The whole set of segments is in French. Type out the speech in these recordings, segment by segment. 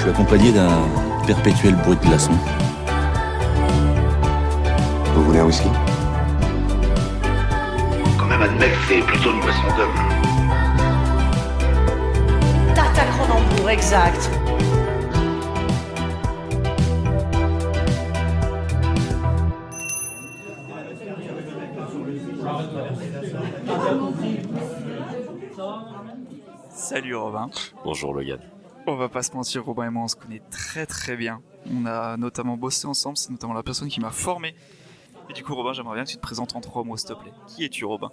suis accompagné d'un perpétuel bruit de glaçons. Vous voulez un whisky? Quand même admettre que c'est plutôt une boisson d'homme. Tarte à Cronenbourg, exact. Salut Robin. Bonjour Logan. On va pas se mentir, Robin et moi on se connaît très très bien. On a notamment bossé ensemble, c'est notamment la personne qui m'a formé. Et du coup Robin, j'aimerais bien que tu te présentes en 3 mots s'il te plaît. Qui es-tu Robin?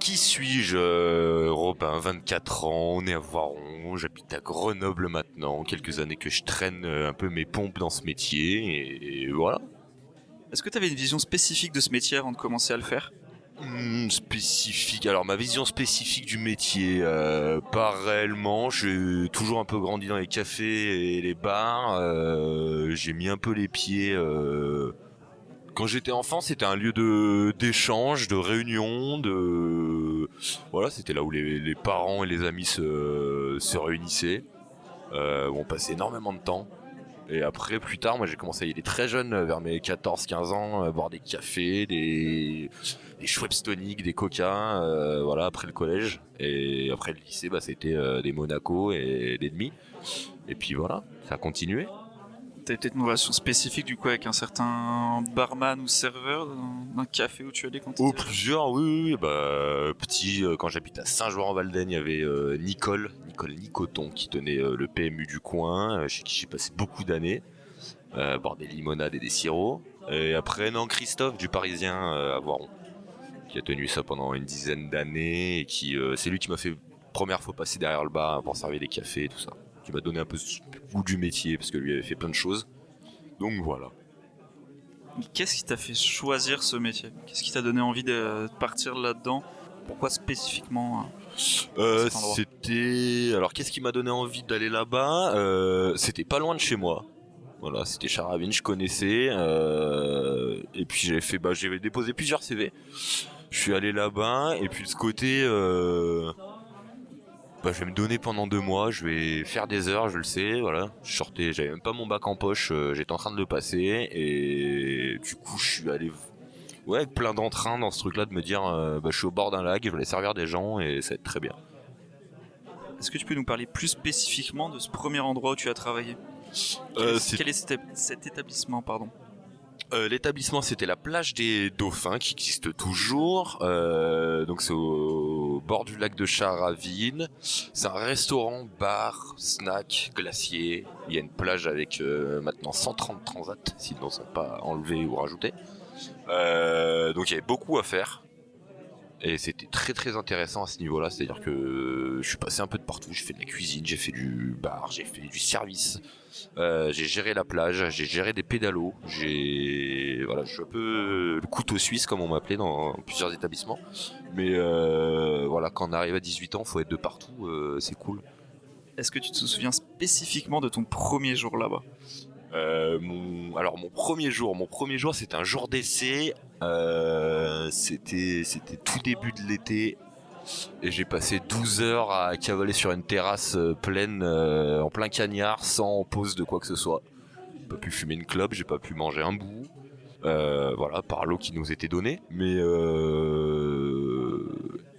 Qui suis-je Robin, 24 ans, on est à Voiron, j'habite à Grenoble maintenant, quelques années que je traîne un peu mes pompes dans ce métier, et voilà. Est-ce que tu avais une vision spécifique de ce métier avant de commencer à le faire? Spécifique, alors ma vision spécifique du métier, pas réellement, j'ai toujours un peu grandi dans les cafés et les bars, j'ai mis un peu les pieds... Quand j'étais enfant, c'était un lieu d'échange, de réunion, voilà, c'était là où les parents et les amis se réunissaient. On passait énormément de temps. Et après, plus tard, moi j'ai commencé à y aller très jeune, vers mes 14-15 ans, boire des cafés, des Schweppes toniques, des coca, voilà, après le collège. Et après le lycée, c'était des Monaco et des demi. Et puis voilà, ça a continué. T'avais peut-être une relation spécifique du coup avec un certain barman ou serveur d'un café où tu allais quand t'étais... Plusieurs, oui. Petit, quand j'habitais à Saint-Jouan-en-Valdaine, il y avait Nicole Nicoton qui tenait le PMU du coin, chez qui j'ai passé beaucoup d'années, boire des limonades et des sirops. Et après, Christophe du Parisien à Voiron, qui a tenu ça pendant une dizaine d'années, et qui, c'est lui qui m'a fait première fois passer derrière le bar pour servir des cafés et tout ça. Qui m'a donné un peu ce goût du métier, parce que lui avait fait plein de choses. Donc voilà. Qu'est-ce qui t'a fait choisir ce métier? Qu'est-ce qui t'a donné envie de partir là-dedans? Pourquoi spécifiquement cet endroit? Alors qu'est-ce qui m'a donné envie d'aller là-bas? C'était pas loin de chez moi. Voilà, c'était Charavine, je connaissais. Et puis j'ai déposé plusieurs CV. Je suis allé là-bas, et puis de ce côté... je vais me donner pendant 2 mois, je vais faire des heures, je le sais, voilà. J'avais même pas mon bac en poche, j'étais en train de le passer, et du coup je suis allé avec plein d'entrain dans ce truc-là, de me dire je suis au bord d'un lac, je vais aller servir des gens, et ça va être très bien. Est-ce que tu peux nous parler plus spécifiquement de ce premier endroit où tu as travaillé? Quel est cet établissement, pardon? L'établissement, c'était la plage des Dauphins, qui existe toujours. Donc c'est au bord du lac de Charavine. C'est un restaurant, bar, snack, glacier. Il y a une plage avec maintenant 130 transats, s'ils n'en sont pas enlevés ou rajoutés. Donc il y avait beaucoup à faire. Et c'était très très intéressant à ce niveau-là, c'est-à-dire que je suis passé un peu de partout, j'ai fait de la cuisine, j'ai fait du bar, j'ai fait du service, j'ai géré la plage, j'ai géré des pédalos, je suis un peu le couteau suisse comme on m'appelait dans plusieurs établissements, mais quand on arrive à 18 ans, faut être de partout, c'est cool. Est-ce que tu te souviens spécifiquement de ton premier jour là-bas? Mon premier jour, c'était un jour d'essai. C'était tout début de l'été, et j'ai passé 12 heures à cavaler sur une terrasse pleine, en plein cagnard, sans pause de quoi que ce soit. J'ai pas pu fumer une clope, j'ai pas pu manger un bout, par l'eau qui nous était donnée.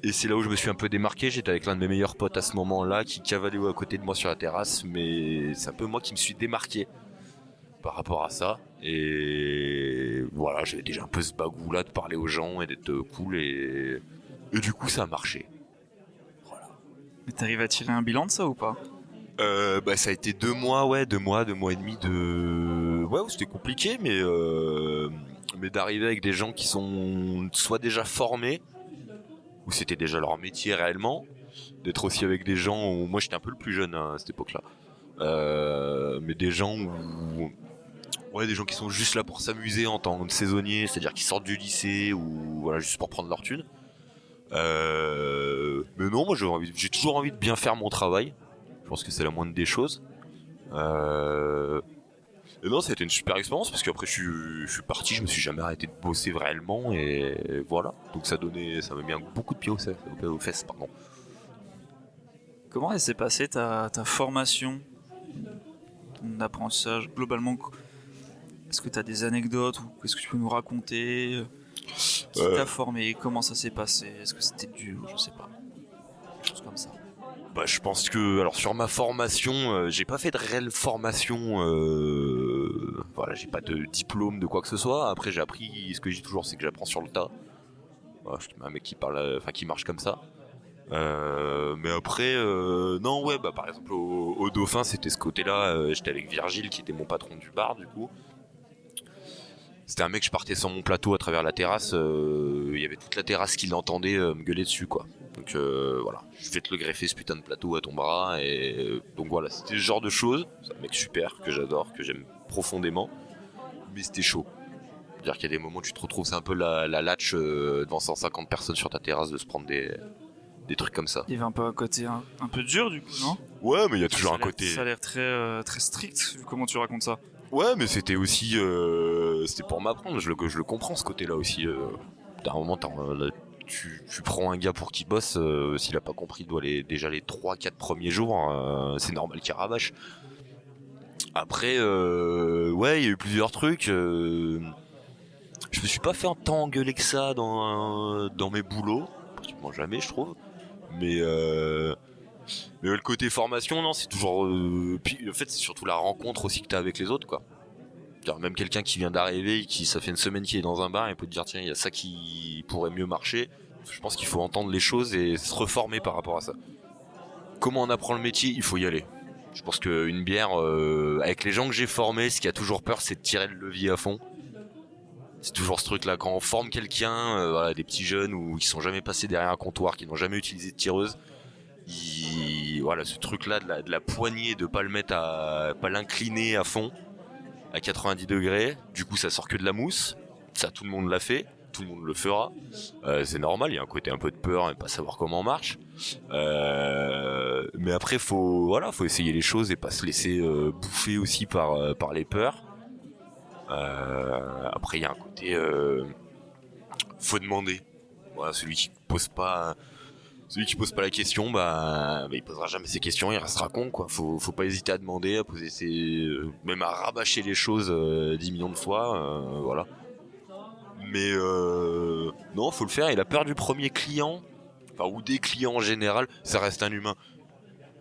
Et c'est là où je me suis un peu démarqué. J'étais avec l'un de mes meilleurs potes à ce moment-là, qui cavalait à côté de moi sur la terrasse, mais c'est un peu moi qui me suis démarqué par rapport à ça, et voilà, j'avais déjà un peu ce bagou là de parler aux gens et d'être cool, et du coup ça a marché. Voilà. Mais t'arrives à tirer un bilan de ça ou pas? Ça a été 2 mois, 2 mois et demi où c'était compliqué, mais d'arriver avec des gens qui sont soit déjà formés, ou c'était déjà leur métier réellement, d'être aussi avec des gens où moi j'étais un peu le plus jeune à cette époque-là, mais des gens des gens qui sont juste là pour s'amuser en tant que saisonniers, c'est-à-dire qui sortent du lycée ou voilà, juste pour prendre leur thune. Mais non, moi j'ai toujours envie de bien faire mon travail. Je pense que c'est la moindre des choses. Et non, ça a été une super expérience, parce qu'après je suis parti, je me suis jamais arrêté de bosser réellement, et voilà. Donc ça m'a mis beaucoup de pieds aux fesses, pardon. Comment elle s'est passée ta formation ton apprentissage globalement. Est-ce que tu as des anecdotes ou est-ce que tu peux nous raconter qui t'a formé, comment ça s'est passé, est-ce que c'était dur, je sais pas, des choses comme ça. Bah, je pense que, alors sur ma formation, j'ai pas fait de réelle formation, voilà, j'ai pas de diplôme de quoi que ce soit. Après, j'ai appris, ce que je dis toujours, c'est que j'apprends sur le tas. Voilà, je suis un mec qui parle, qui marche comme ça. Mais après, non, ouais, bah par exemple au Dauphin, c'était ce côté-là. J'étais avec Virgile, qui était mon patron du bar, du coup. C'était un mec, je partais sur mon plateau à travers la terrasse. Il y avait toute la terrasse qui l'entendait me gueuler dessus, quoi. Donc voilà, je vais te le greffer ce putain de plateau à ton bras. Et donc voilà, c'était ce genre de choses. C'est un mec super que j'adore, que j'aime profondément. Mais c'était chaud. C'est-à-dire qu'il y a des moments où tu te retrouves, c'est un peu la latch devant 150 personnes sur ta terrasse de se prendre des trucs comme ça. Il y avait un peu un côté un peu dur du coup, non? Ouais, mais il y a toujours un côté. Ça a l'air très très strict vu comment tu racontes ça. Ouais, mais c'était aussi, c'était pour m'apprendre. Je le comprends ce côté-là aussi. D'un moment, tu prends un gars pour qu'il bosse, s'il a pas compris, il doit déjà les 3-4 premiers jours. C'est normal qu'il rabâche. Après, ouais, il y a eu plusieurs trucs. Je me suis pas fait tant engueuler que ça dans mes boulots. Pratiquement jamais, je trouve. Mais le côté formation, non, c'est toujours. Puis en fait, c'est surtout la rencontre aussi que t'as avec les autres, quoi. C'est-à-dire, même quelqu'un qui vient d'arriver, ça fait une semaine qu'il est dans un bar, il peut te dire tiens, il y a ça qui pourrait mieux marcher. Je pense qu'il faut entendre les choses et se reformer par rapport à ça. Comment on apprend le métier? Il faut y aller. Je pense qu'une bière, avec les gens que j'ai formés, ce qui a toujours peur, c'est de tirer le levier à fond. C'est toujours ce truc-là, quand on forme quelqu'un, voilà, des petits jeunes ou qui sont jamais passés derrière un comptoir, qui n'ont jamais utilisé de tireuse, voilà, ce truc-là de la poignée, de pas le mettre pas l'incliner à fond, à 90 degrés, du coup ça sort que de la mousse, ça tout le monde l'a fait, tout le monde le fera, c'est normal, il y a un côté un peu de peur et pas savoir comment on marche, mais après faut essayer les choses et pas se laisser bouffer aussi par les peurs. Après il y a un côté faut demander, voilà, celui qui pose pas la question, bah il posera jamais ses questions, il restera con, quoi. Faut pas hésiter à demander, à poser même à rabâcher les choses 10 millions de fois, voilà. Mais non, faut le faire. Et la peur du premier client, enfin, ou des clients en général, ça reste un humain.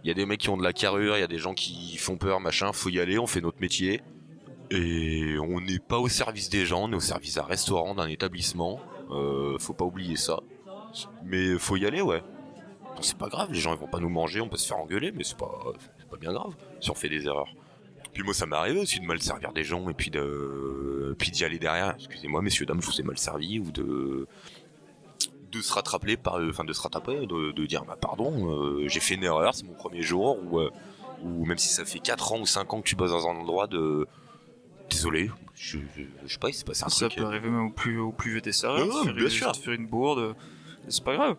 Il y a des mecs qui ont de la carrure, il y a des gens qui font peur, machin, faut y aller, on fait notre métier. Et on n'est pas au service des gens, on est au service d'un restaurant, d'un établissement, faut pas oublier ça. Mais faut y aller, ouais. C'est pas grave, les gens ils vont pas nous manger, on peut se faire engueuler, mais c'est pas bien grave si on fait des erreurs. Puis moi ça m'est arrivé aussi de mal servir des gens et puis d'y aller derrière. Excusez-moi messieurs dames, je vous ai mal servi, ou de se rattraper de dire bah pardon, j'ai fait une erreur, c'est mon premier jour, ou même si ça fait 4 ans ou 5 ans que tu bosses dans un endroit, désolé, je sais pas, il s'est passé un truc. Ça peut arriver même au plus vieux des serveurs, bien sûr. de faire une bourde, c'est pas grave.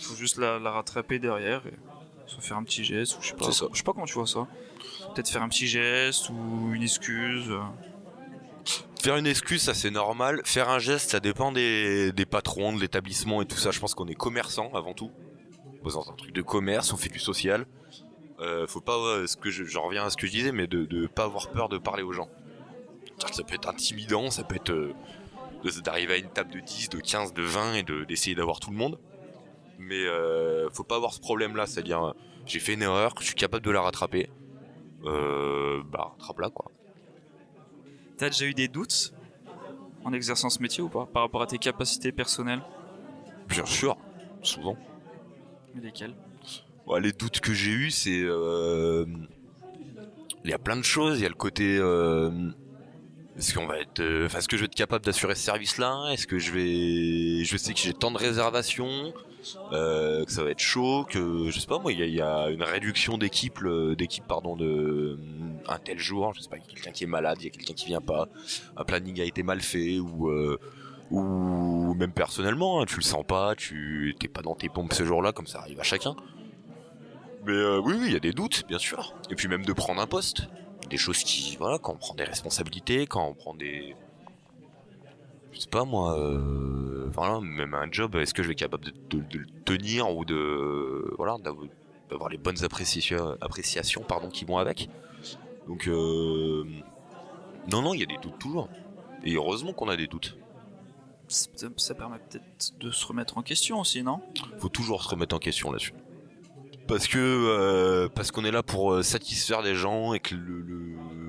Faut juste la rattraper derrière et soit faire un petit geste, ou je sais pas. Je sais pas comment tu vois ça. Peut-être faire un petit geste ou une excuse. Faire une excuse, ça c'est normal. Faire un geste, ça dépend des patrons, de l'établissement et tout ça. Je pense qu'on est commerçant avant tout. On est dans un truc de commerce, on fait du social. Faut pas, j'en reviens à ce que je disais, mais de pas avoir peur de parler aux gens. Ça peut être intimidant, ça peut être d'arriver à une table de 10, de 15, de 20 et d'essayer d'avoir tout le monde. Mais faut pas avoir ce problème-là, c'est-à-dire j'ai fait une erreur, je suis capable de la rattraper. Rattrape-la, quoi. T'as déjà eu des doutes en exerçant ce métier ou pas, par rapport à tes capacités personnelles? Bien sûr, souvent. Mais lesquels? Ouais, les doutes que j'ai eus, c'est il y a plein de choses. Il y a le côté est-ce que je vais être capable d'assurer ce service-là? Est-ce que je sais que j'ai tant de réservations, que ça va être chaud, que je sais pas moi, il y a une réduction d'équipe de un tel jour, je sais pas, il y a quelqu'un qui est malade, il y a quelqu'un qui vient pas, un planning a été mal fait, ou même personnellement, hein, tu le sens pas, t'es pas dans tes pompes ce jour-là, comme ça arrive à chacun. Mais oui, il y a des doutes, bien sûr. Et puis même de prendre un poste. Des choses qui, voilà, quand on prend des responsabilités, quand on prend des... Je sais pas moi, voilà, même un job, est-ce que je vais être capable de le tenir, ou d'avoir les bonnes appréciations qui vont avec. Donc non, il y a des doutes toujours. Et heureusement qu'on a des doutes. Ça permet peut-être de se remettre en question aussi, non? Faut toujours se remettre en question là-dessus. Parce qu'on est là pour satisfaire les gens et que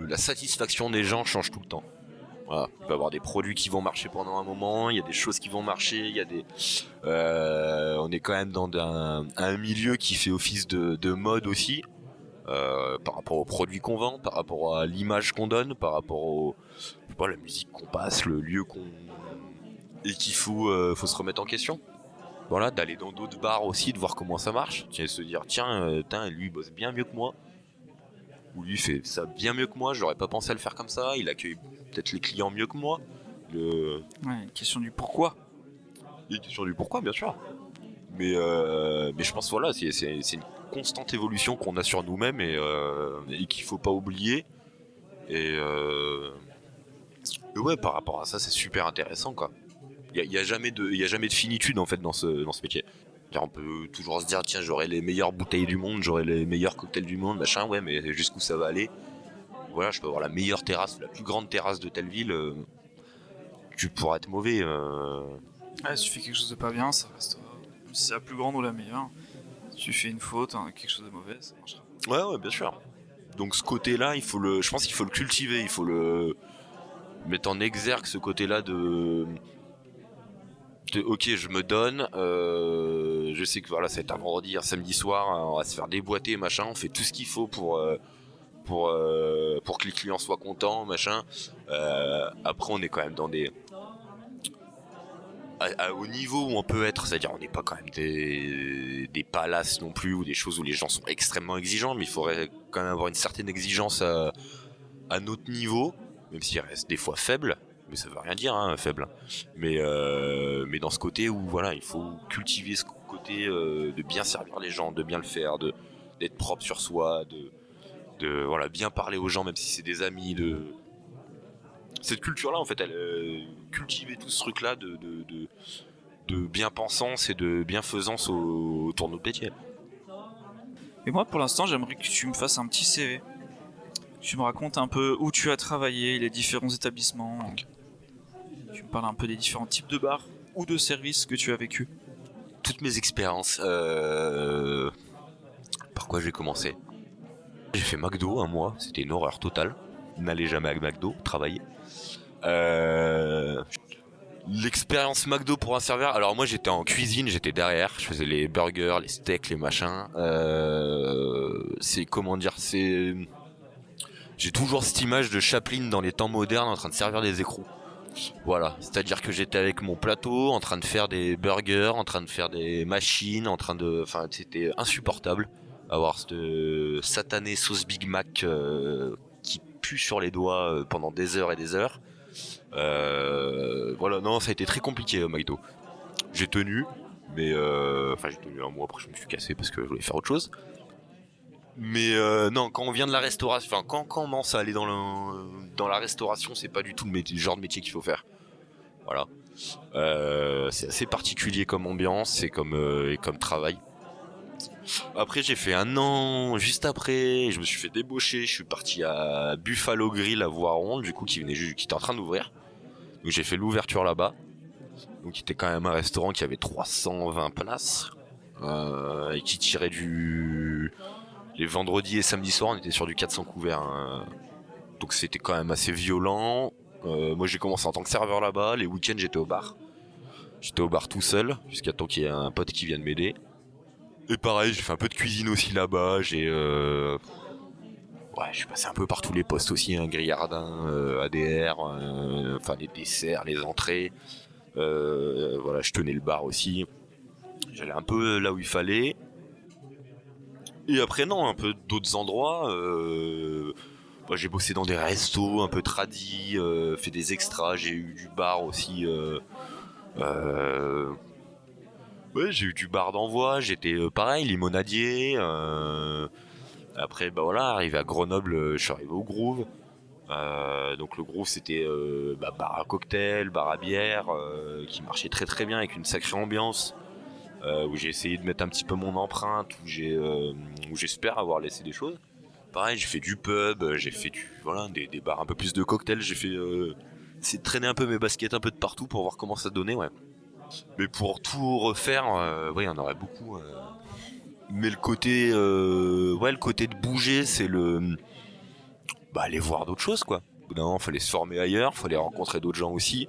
la satisfaction des gens change tout le temps. Voilà. Il va y avoir des produits qui vont marcher pendant un moment, il y a des choses qui vont marcher, il y a des. On est quand même dans un milieu qui fait office de mode aussi, par rapport aux produits qu'on vend, par rapport à l'image qu'on donne, par rapport la musique qu'on passe, le lieu qu'on et qu'il faut se remettre en question. Voilà, d'aller dans d'autres bars aussi, de voir comment ça marche, et se dire tiens, lui il bosse bien mieux que moi, ou lui il fait ça bien mieux que moi, j'aurais pas pensé à le faire comme ça, il accueille peut-être les clients mieux que moi. Ouais, une question du pourquoi. Il y a une question du pourquoi, bien sûr. Mais je pense voilà, c'est une constante évolution qu'on a sur nous-mêmes et qu'il faut pas oublier. Et ouais, par rapport à ça, c'est super intéressant quoi. Il y a jamais de finitude en fait dans ce métier. On peut toujours se dire tiens, j'aurai les meilleures bouteilles du monde, j'aurai les meilleurs cocktails du monde, machin, ouais, mais jusqu'où ça va aller? Voilà, je peux avoir la meilleure terrasse, la plus grande terrasse de telle ville, tu pourras être mauvais. Ouais, si tu fais quelque chose de pas bien, ça restera. Si c'est la plus grande ou la meilleure. Si tu fais une faute, quelque chose de mauvais, ça marchera. Ouais, bien sûr. Donc ce côté-là, je pense qu'il faut le cultiver, il faut le mettre en exergue, ce côté-là de ok, je me donne, je sais que voilà, c'est un vendredi, un samedi soir, on va se faire déboîter, machin, on fait tout ce qu'il faut pour que les clients soient contents, machin. Après, on est quand même dans au niveau où on peut être, c'est-à-dire on n'est pas quand même des palaces non plus, ou des choses où les gens sont extrêmement exigeants, mais il faudrait quand même avoir une certaine exigence à notre niveau, même s'il reste des fois faible. Mais ça veut rien dire, hein, faible. Mais dans ce côté où voilà, il faut cultiver ce côté de bien servir les gens, de bien le faire, d'être propre sur soi, de voilà, bien parler aux gens, même si c'est des amis. Cette culture-là, en fait, cultiver tout ce truc-là de bien-pensance et de bienfaisance autour de notre métier. Et moi, pour l'instant, j'aimerais que tu me fasses un petit CV. Tu me racontes un peu où tu as travaillé, les différents établissements. Okay. Tu me parles un peu des différents types de bars ou de services que tu as vécu. Toutes mes expériences. Par quoi j'ai commencé? J'ai fait McDo un mois, c'était une horreur totale. N'allez jamais à McDo, travailler. L'expérience McDo pour un serveur. Alors moi j'étais en cuisine, j'étais derrière, je faisais les burgers, les steaks, les machins. J'ai toujours cette image de Chaplin dans les temps modernes en train de servir des écrous. Voilà, c'est-à-dire que j'étais avec mon plateau en train de faire des burgers, en train de faire des machines, enfin c'était insupportable. Avoir cette satanée sauce Big Mac qui pue sur les doigts pendant des heures et des heures. Voilà, non, ça a été très compliqué au McDo. J'ai tenu, mais j'ai tenu un mois, après je me suis cassé parce que je voulais faire autre chose. Mais non, quand on vient de la restauration, quand on commence à aller dans la restauration, c'est pas du tout le genre de métier qu'il faut faire. Voilà. C'est assez particulier comme ambiance et comme travail. Après, j'ai fait un an juste après, je me suis fait débaucher, je suis parti à Buffalo Grill à Voiron, du coup qui était en train d'ouvrir. Donc j'ai fait l'ouverture là-bas. Donc qui était quand même un restaurant qui avait 320 places et qui tirait les vendredis et samedis soirs, on était sur du 400 couverts. Hein. Donc c'était quand même assez violent. Moi j'ai commencé en tant que serveur là-bas, les week-ends j'étais au bar. J'étais au bar tout seul, jusqu'à temps qu'il y ait un pote qui vienne m'aider. Et pareil, j'ai fait un peu de cuisine aussi là-bas, je suis passé un peu par tous les postes aussi, hein, grillardin, ADR, les desserts, les entrées. Voilà, je tenais le bar aussi. J'allais un peu là où il fallait. Et après non, un peu d'autres endroits. J'ai bossé dans des restos un peu tradis, fait des extras, j'ai eu du bar aussi. Ouais, j'ai eu du bar d'envoi, j'étais pareil, limonadier. Après, arrivé à Grenoble, je suis arrivé au Groove. Donc le Groove, c'était bar à cocktail, bar à bière, qui marchait très très bien avec une sacrée ambiance. Où j'ai essayé de mettre un petit peu mon empreinte, où j'espère avoir laissé des choses. pareil, j'ai fait du pub, j'ai fait des bars un peu plus de cocktails, j'ai fait c'est de traîner un peu mes baskets un peu de partout pour voir comment ça donnait, ouais. Mais pour tout refaire, il y en aurait beaucoup. Mais le côté de bouger, c'est aller voir d'autres choses, quoi. Au bout d'un moment, fallait se former ailleurs, fallait rencontrer d'autres gens aussi.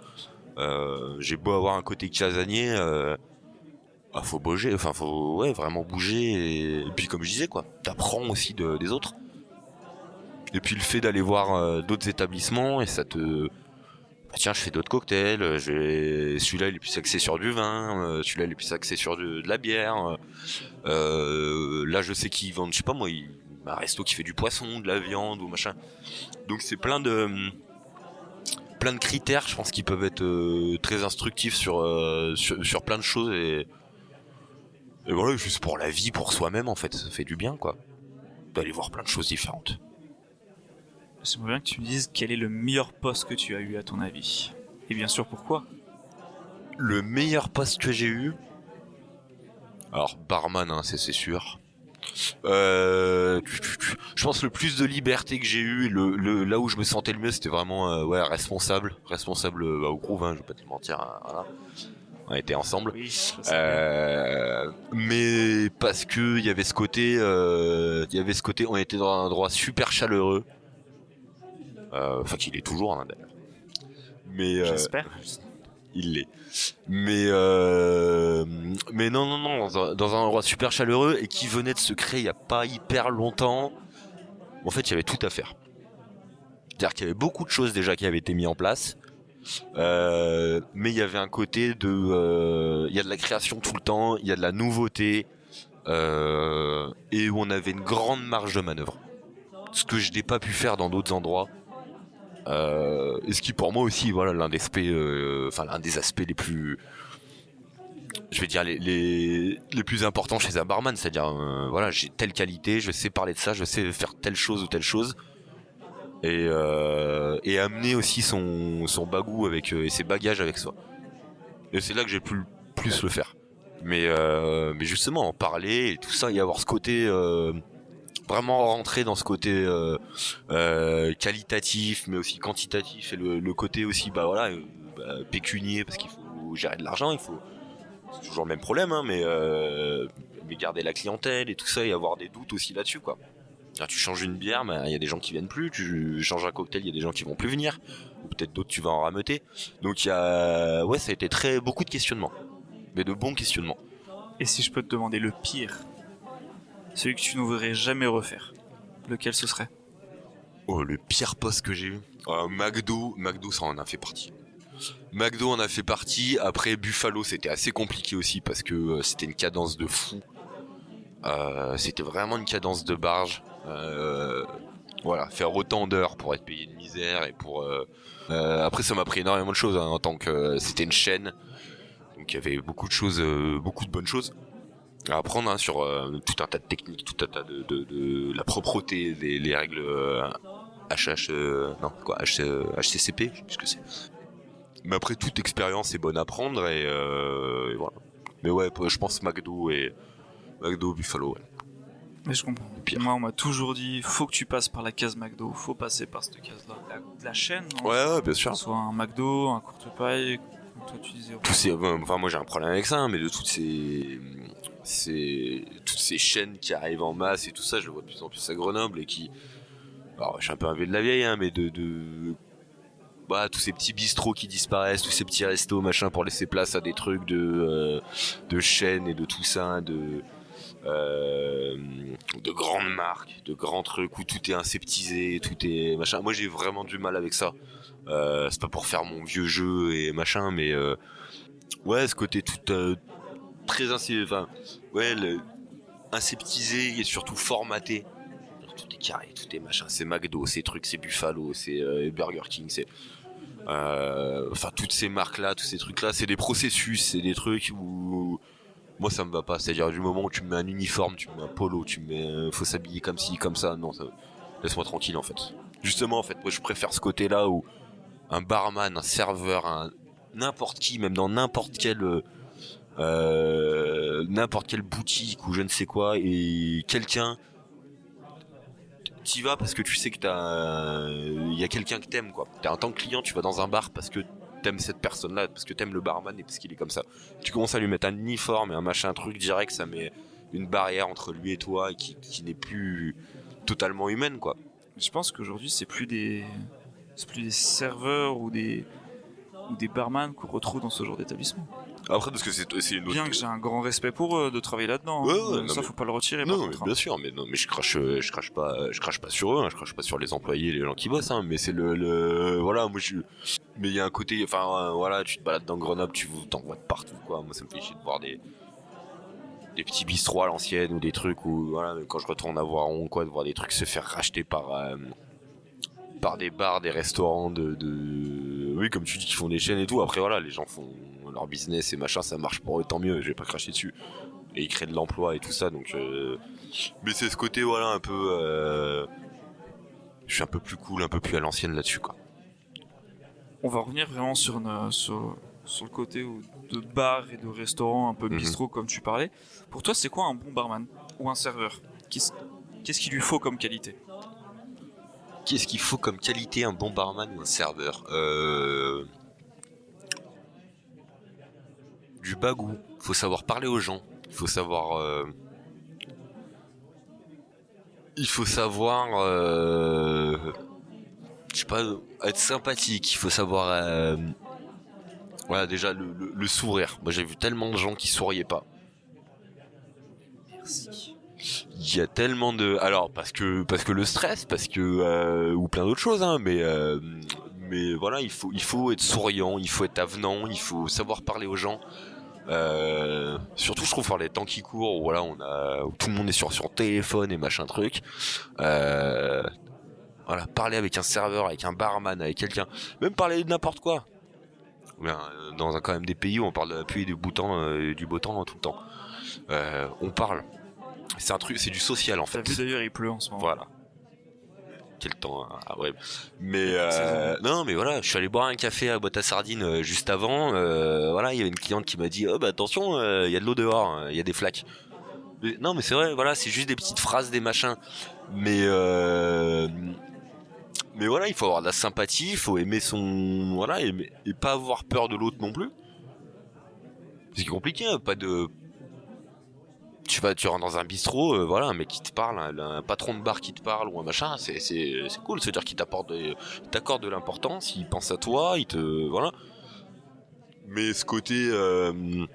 J'ai beau avoir un côté casanier, faut bouger, faut vraiment bouger. Et puis comme je disais, quoi, t'apprends aussi des autres. Et puis le fait d'aller voir d'autres établissements, et ça te... tiens, je fais d'autres cocktails, celui-là il est plus axé sur du vin, celui-là il est plus axé sur de la bière. Là je sais qu'ils vendent, je sais pas moi, un resto qui fait du poisson, de la viande ou machin. Donc c'est plein de critères, je pense, qui peuvent être très instructifs sur plein de choses et voilà, juste pour la vie, pour soi-même en fait, ça fait du bien, quoi, d'aller voir plein de choses différentes. J'aimerais bien que tu me dises quel est le meilleur poste que tu as eu à ton avis. Et bien sûr pourquoi. Le meilleur poste que j'ai eu, alors barman, hein, c'est sûr. Je pense le plus de liberté que j'ai eu, là où je me sentais le mieux, c'était vraiment responsable au Groove, hein, je vais pas te mentir, hein, voilà. On était ensemble. Oui, mais parce que il y avait ce côté, on était dans un endroit super chaleureux. Qu'il est toujours, hein, d'ailleurs. Mais j'espère. Il l'est. Mais non, dans un endroit super chaleureux et qui venait de se créer il y a pas hyper longtemps. En fait, il y avait tout à faire. C'est-à-dire qu'il y avait beaucoup de choses déjà qui avaient été mises en place. Mais il y avait un côté il y a de la création tout le temps, il y a de la nouveauté, et où on avait une grande marge de manœuvre. Ce que je n'ai pas pu faire dans d'autres endroits. Et ce qui pour moi aussi, voilà, l'un des aspects les plus, je vais dire les plus importants chez un barman, c'est-à-dire j'ai telle qualité, je sais parler de ça, je sais faire telle chose ou telle chose, et amener aussi son bagou avec et ses bagages avec soi. Et c'est là que j'ai pu plus le faire. Mais justement en parler et tout ça, y avoir ce côté vraiment rentrer dans ce côté qualitatif mais aussi quantitatif, et le côté aussi pécunier, parce qu'il faut gérer de l'argent, c'est toujours le même problème, hein, mais garder la clientèle et tout ça, et avoir des doutes aussi là-dessus, quoi. Alors, tu changes une bière, il y a des gens qui viennent plus, tu changes un cocktail, il y a des gens qui vont plus venir, ou peut-être d'autres tu vas en rameuter. Donc ça a été beaucoup de questionnements, mais de bons questionnements. Et si je peux te demander le pire, celui que tu ne voudrais jamais refaire, lequel ce serait? Oh, le pire poste que j'ai eu, McDo, ça en a fait partie. McDo en a fait partie. Après Buffalo, c'était assez compliqué aussi parce que c'était une cadence de fou. C'était vraiment une cadence de barge. Faire autant d'heures pour être payé de misère, et pour après ça m'a pris énormément de choses, hein, en tant que c'était une chaîne, donc il y avait beaucoup de choses, beaucoup de bonnes choses à apprendre, hein, sur tout un tas de techniques, tout un tas de la propreté, les règles HCCP, je sais plus ce que c'est. Mais après, toute expérience est bonne à prendre, et voilà. Mais ouais, je pense McDo, Buffalo, ouais. Mais je comprends. Moi, on m'a toujours dit, faut que tu passes par la case McDo, faut passer par cette case-là. La chaîne, non? Ouais, bien sûr. Que ce soit un McDo, un courte paille, comme toi tu disais. Moi j'ai un problème avec ça, hein, mais de toutes ces chaînes qui arrivent en masse et tout ça, je le vois de plus en plus à Grenoble, et qui... Alors, je suis un peu un vieux de la vieille, hein, mais tous ces petits bistrots qui disparaissent, tous ces petits restos machin pour laisser place à des trucs de chaînes et de tout ça, de grandes marques, de grands trucs où tout est aseptisé, tout est machin. Moi j'ai vraiment du mal avec ça. C'est pas pour faire mon vieux jeu et machin, mais ce côté tout très aseptisé et surtout formaté. Tout est carré, tout est machin. C'est McDo, c'est trucs, c'est Buffalo, c'est Burger King, c'est toutes ces marques là, tous ces trucs là, c'est des processus, c'est des trucs où moi ça me va pas. C'est-à-dire, du moment où tu me mets un uniforme, tu me mets un polo, tu me mets faut s'habiller comme ci, comme ça, non, laisse-moi tranquille en fait. Justement en fait, moi je préfère ce côté là où un barman, un serveur, n'importe qui, même dans n'importe quelle boutique ou je ne sais quoi, et quelqu'un t'y vas parce que tu sais que il y a quelqu'un que t'aimes, quoi. En tant que client, tu vas dans un bar parce que t'aimes cette personne-là, parce que t'aimes le barman et parce qu'il est comme ça. Tu commences à lui mettre un uniforme et un machin, un truc direct, ça met une barrière entre lui et toi et qui n'est plus totalement humaine, quoi. Je pense qu'aujourd'hui, c'est plus des serveurs ou des barman qu'on retrouve dans ce genre d'établissement. Après, parce que c'est une autre... Bien que j'ai un grand respect pour eux de travailler là-dedans. Ouais, ça, faut pas le retirer. Non, mais bien sûr, mais non, mais je crache pas sur eux, hein, je crache pas sur les employés, les gens qui bossent, hein, mais c'est voilà, mais il y a un côté, enfin, voilà, tu te balades dans Grenoble, t'en vois de partout, quoi. Moi, ça me fait chier de voir des petits bistrots à l'ancienne ou des trucs où, voilà, quand je retourne à Voiron, quoi, de voir des trucs se faire racheter par des bars, des restaurants oui, comme tu dis, qui font des chaînes et tout. Après, voilà, les gens font leur business et machin, ça marche pour eux, tant mieux, je vais pas cracher dessus. Et ils créent de l'emploi et tout ça, donc mais c'est ce côté, voilà, un peu je suis un peu plus cool, un peu plus à l'ancienne là-dessus, quoi. On va revenir vraiment sur le côté de bar et de restaurant, un peu bistrot, comme tu parlais. Pour toi, c'est quoi un bon barman ou un serveur? Qu'est-ce qu'il lui faut comme qualité? Qu'est-ce qu'il faut comme qualité, un bon barman ou un serveur? Du bagou. Faut savoir parler aux gens. Il faut savoir je sais pas, être sympathique. Il faut savoir voilà, déjà le sourire. Moi, j'ai vu tellement de gens qui souriaient pas. Merci. Il y a tellement de, alors parce que le stress, parce que ou plein d'autres choses, hein, mais voilà, il faut être souriant, il faut être avenant, il faut savoir parler aux gens. Surtout, je trouve, par les temps qui courent, où, voilà, où tout le monde est sur son téléphone et machin truc. Voilà, parler avec un serveur, avec un barman, avec quelqu'un, même parler de n'importe quoi. Dans quand même des pays où on parle de la pluie et du beau temps tout le temps. On parle. C'est un truc, c'est du social en fait. T'as vu d'ailleurs, il pleut en ce moment. Voilà. Quel temps, hein. Ah ouais. Mais non, mais voilà, je suis allé boire un café à Boîte à Sardines juste avant. Voilà, il y avait une cliente qui m'a dit, oh bah attention, il y a de l'eau dehors, il y a des flaques. Non, mais c'est vrai, voilà, c'est juste des petites phrases, des machins. Mais voilà, il faut avoir de la sympathie, il faut aimer voilà, et pas avoir peur de l'autre non plus. C'est compliqué, hein, pas de. Tu rentres dans un bistrot, voilà, un mec qui te parle, un patron de bar qui te parle ou un machin, c'est cool, c'est-à-dire qu'il t'accorde de l'importance, il pense à toi, voilà. Mais ce côté, ce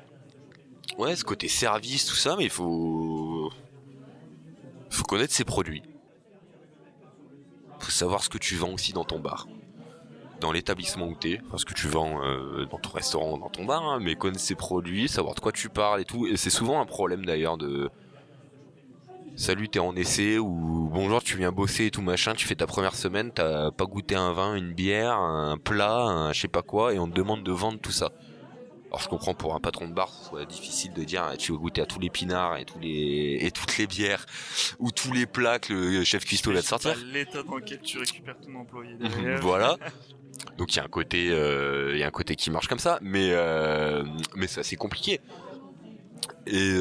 côté service, tout ça, mais il faut connaître ses produits. Faut savoir ce que tu vends aussi dans ton bar. Dans l'établissement où t'es, enfin ce que tu vends dans ton restaurant, dans ton bar, hein, mais connaître ses produits, savoir de quoi tu parles et tout. Et c'est souvent un problème d'ailleurs de salut, t'es en essai, ou bonjour, tu viens bosser et tout machin, tu fais ta première semaine, t'as pas goûté un vin, une bière, un plat, un je sais pas quoi, et on te demande de vendre tout ça. Alors je comprends, pour un patron de bar, ce soit difficile de dire tu veux goûter à tous les pinards et toutes les bières ou tous les plats que le chef cuistot va te sortir. C'est pas l'état dans lequel tu récupères ton employé derrière. Voilà. Donc il y a un côté qui marche comme ça, mais c'est assez compliqué. Et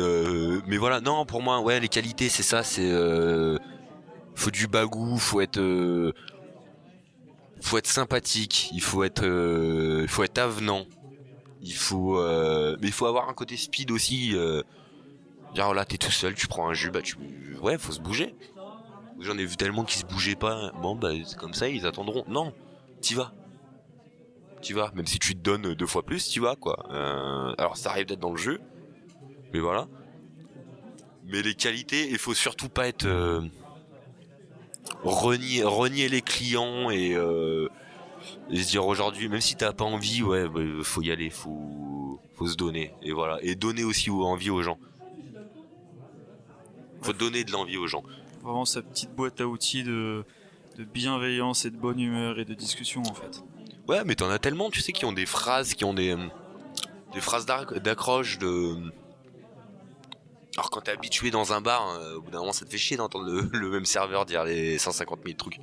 mais voilà, non, pour moi, ouais, les qualités, c'est ça, c'est faut du bagou, faut être sympathique, il faut être avenant. Mais il faut avoir un côté speed aussi. Genre là, t'es tout seul, tu prends un jus, faut se bouger. J'en ai vu tellement qui se bougeaient pas. Bon, c'est comme ça, ils attendront. Non, t'y vas, même si tu te donnes 2 fois plus, t'y vas, quoi. Alors ça arrive d'être dans le jeu, mais voilà. Mais les qualités, il faut surtout pas être renier les clients et se dire aujourd'hui, même si t'as pas envie, faut y aller, faut se donner, et voilà, et donner aussi envie aux gens. Faut donner de l'envie aux gens. Vraiment sa petite boîte à outils de bienveillance et de bonne humeur et de discussion en fait. Ouais, mais t'en as tellement, tu sais, qui ont des phrases, des phrases d'accroche, Alors quand t'es habitué dans un bar, au bout d'un moment ça te fait chier d'entendre le même serveur dire les 150 000 trucs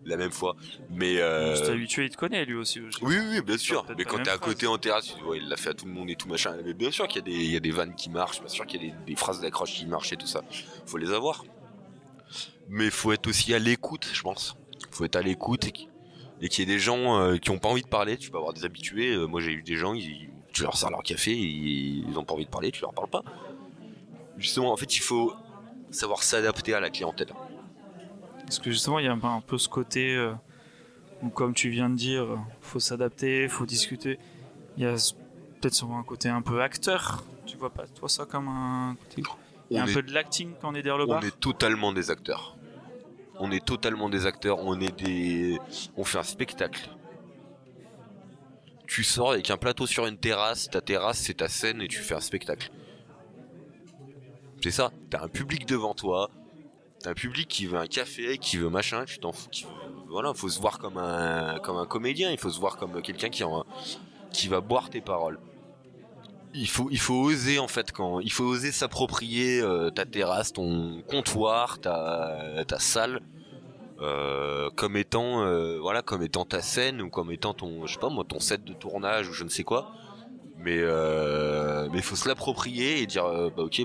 la même fois. Mais si t'es habitué, il te connaît lui aussi. Oui, bien sûr. Mais quand t'es à côté en terrasse, il l'a fait à tout le monde et tout machin. Mais bien sûr qu'il y a des vannes qui marchent, bien sûr qu'il y a des phrases d'accroche qui marchent et tout ça. Faut les avoir. Mais faut être aussi à l'écoute, je pense. Faut être à l'écoute et qu'il y ait des gens qui ont pas envie de parler. Tu peux avoir des habitués. Moi, j'ai eu des gens, tu leur sers leur café, ils ont pas envie de parler, tu leur parles pas. Justement, en fait, il faut savoir s'adapter à la clientèle. Parce que justement, il y a un peu ce côté où, comme tu viens de dire, faut s'adapter, faut discuter. Il y a peut-être souvent un côté un peu acteur. Tu vois pas toi ça comme un côté... Il y a un peu de l'acting quand on est derrière le bar. On est totalement des acteurs. On fait un spectacle. Tu sors avec un plateau sur une terrasse, ta terrasse c'est ta scène et tu fais un spectacle. C'est ça, t'as un public devant toi, t'as un public qui veut un café, qui veut machin, tu t'en fous, voilà, faut se voir comme un comédien, il faut se voir comme quelqu'un qui va boire tes paroles. Il faut oser en fait il faut oser s'approprier ta terrasse, ton comptoir, ta salle comme étant ta scène ou comme étant ton ton set de tournage ou je ne sais quoi. Mais il faut se l'approprier et dire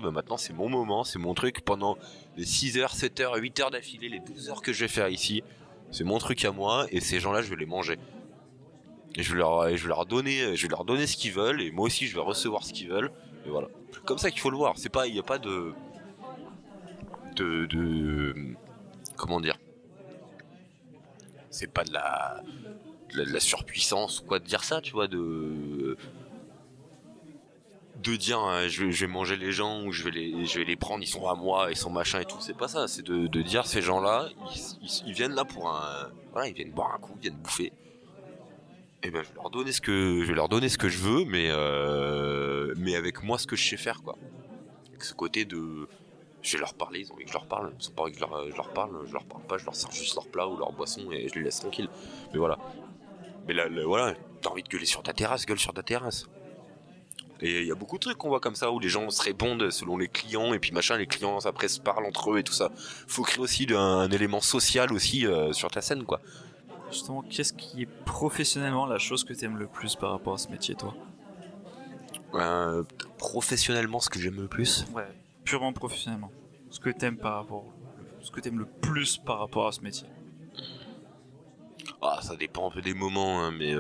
maintenant c'est mon moment, c'est mon truc pendant les 6 heures, 7 heures, 8 heures d'affilée, les 12 heures que je vais faire ici. C'est mon truc à moi et ces gens-là je vais les manger. Et je vais leur donner ce qu'ils veulent et moi aussi je vais recevoir ce qu'ils veulent et voilà. Comme ça qu'il faut le voir. Il y a pas de comment dire. C'est pas de la surpuissance ou quoi de dire ça, tu vois, de dire je vais manger les gens ou je vais les prendre, ils sont à moi, ils sont machin et tout, c'est pas ça, c'est de dire ces gens-là, ils viennent là pour ils viennent boire un coup, ils viennent bouffer. Et ben je vais leur donner ce que je veux, mais avec moi ce que je sais faire quoi. Avec ce côté de je vais leur parler, ils ont envie que je leur parle, ils ont pas envie que je leur parle, je leur parle pas, je leur sers juste leur plat ou leur boisson et je les laisse tranquilles. Mais voilà. Mais là voilà, t'as envie de gueuler sur ta terrasse, gueule sur ta terrasse. Et il y a beaucoup de trucs qu'on voit comme ça où les gens se répondent selon les clients et puis machin, les clients après se parlent entre eux et tout ça. Faut créer aussi un élément social aussi sur ta scène quoi. Justement, qu'est-ce qui est professionnellement la chose que t'aimes le plus par rapport à ce métier, toi ? Professionnellement, ce que j'aime le plus ? Ouais, purement professionnellement. Ce que t'aimes le plus par rapport à ce métier. Ah, ça dépend un peu des moments, hein, mais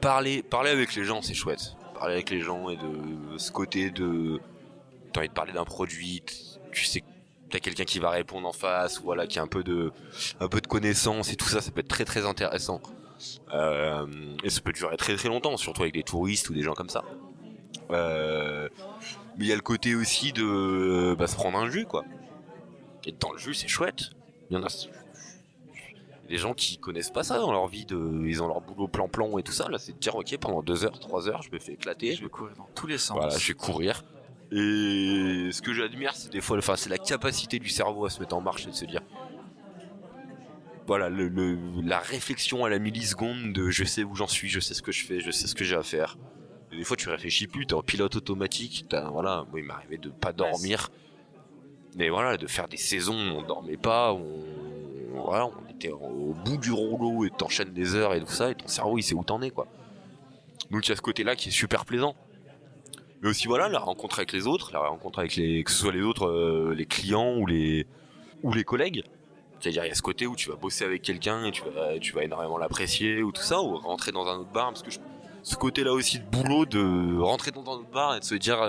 parler avec les gens, c'est chouette. Parler avec les gens et de ce côté de t'as envie de parler d'un produit, tu sais que t'as quelqu'un qui va répondre en face, ou voilà, qui a un peu de connaissances et tout ça, ça peut être très très intéressant. Et ça peut durer très très longtemps, surtout avec des touristes ou des gens comme ça. Mais il y a le côté aussi de se prendre un jus quoi. Et dans le jus c'est chouette. Il y en a des gens qui connaissent pas ça dans leur vie, ils ont leur boulot plan et tout ça. Là c'est de dire ok pendant 2 heures, 3 heures je me fais éclater. Je vais courir dans tous les sens. Voilà, je vais courir. Et ce que j'admire c'est des fois, c'est la capacité du cerveau à se mettre en marche et de se dire voilà, la réflexion à la milliseconde de je sais où j'en suis, je sais ce que je fais, je sais ce que j'ai à faire. Et des fois tu réfléchis plus, t'es en pilote automatique, moi il m'arrivait de pas dormir. Mais voilà, de faire des saisons, on dormait pas, on était au bout du rouleau et t'enchaînes des heures et tout ça, et ton cerveau il sait où t'en es quoi. Donc il y a ce côté-là qui est super plaisant. Mais aussi voilà, la rencontre avec les autres, que ce soit les autres, les clients ou les collègues. C'est-à-dire il y a ce côté où tu vas bosser avec quelqu'un et tu vas énormément l'apprécier ou tout ça, ou rentrer dans un autre bar, parce que ce côté-là aussi de boulot, de rentrer dans un autre bar et de se dire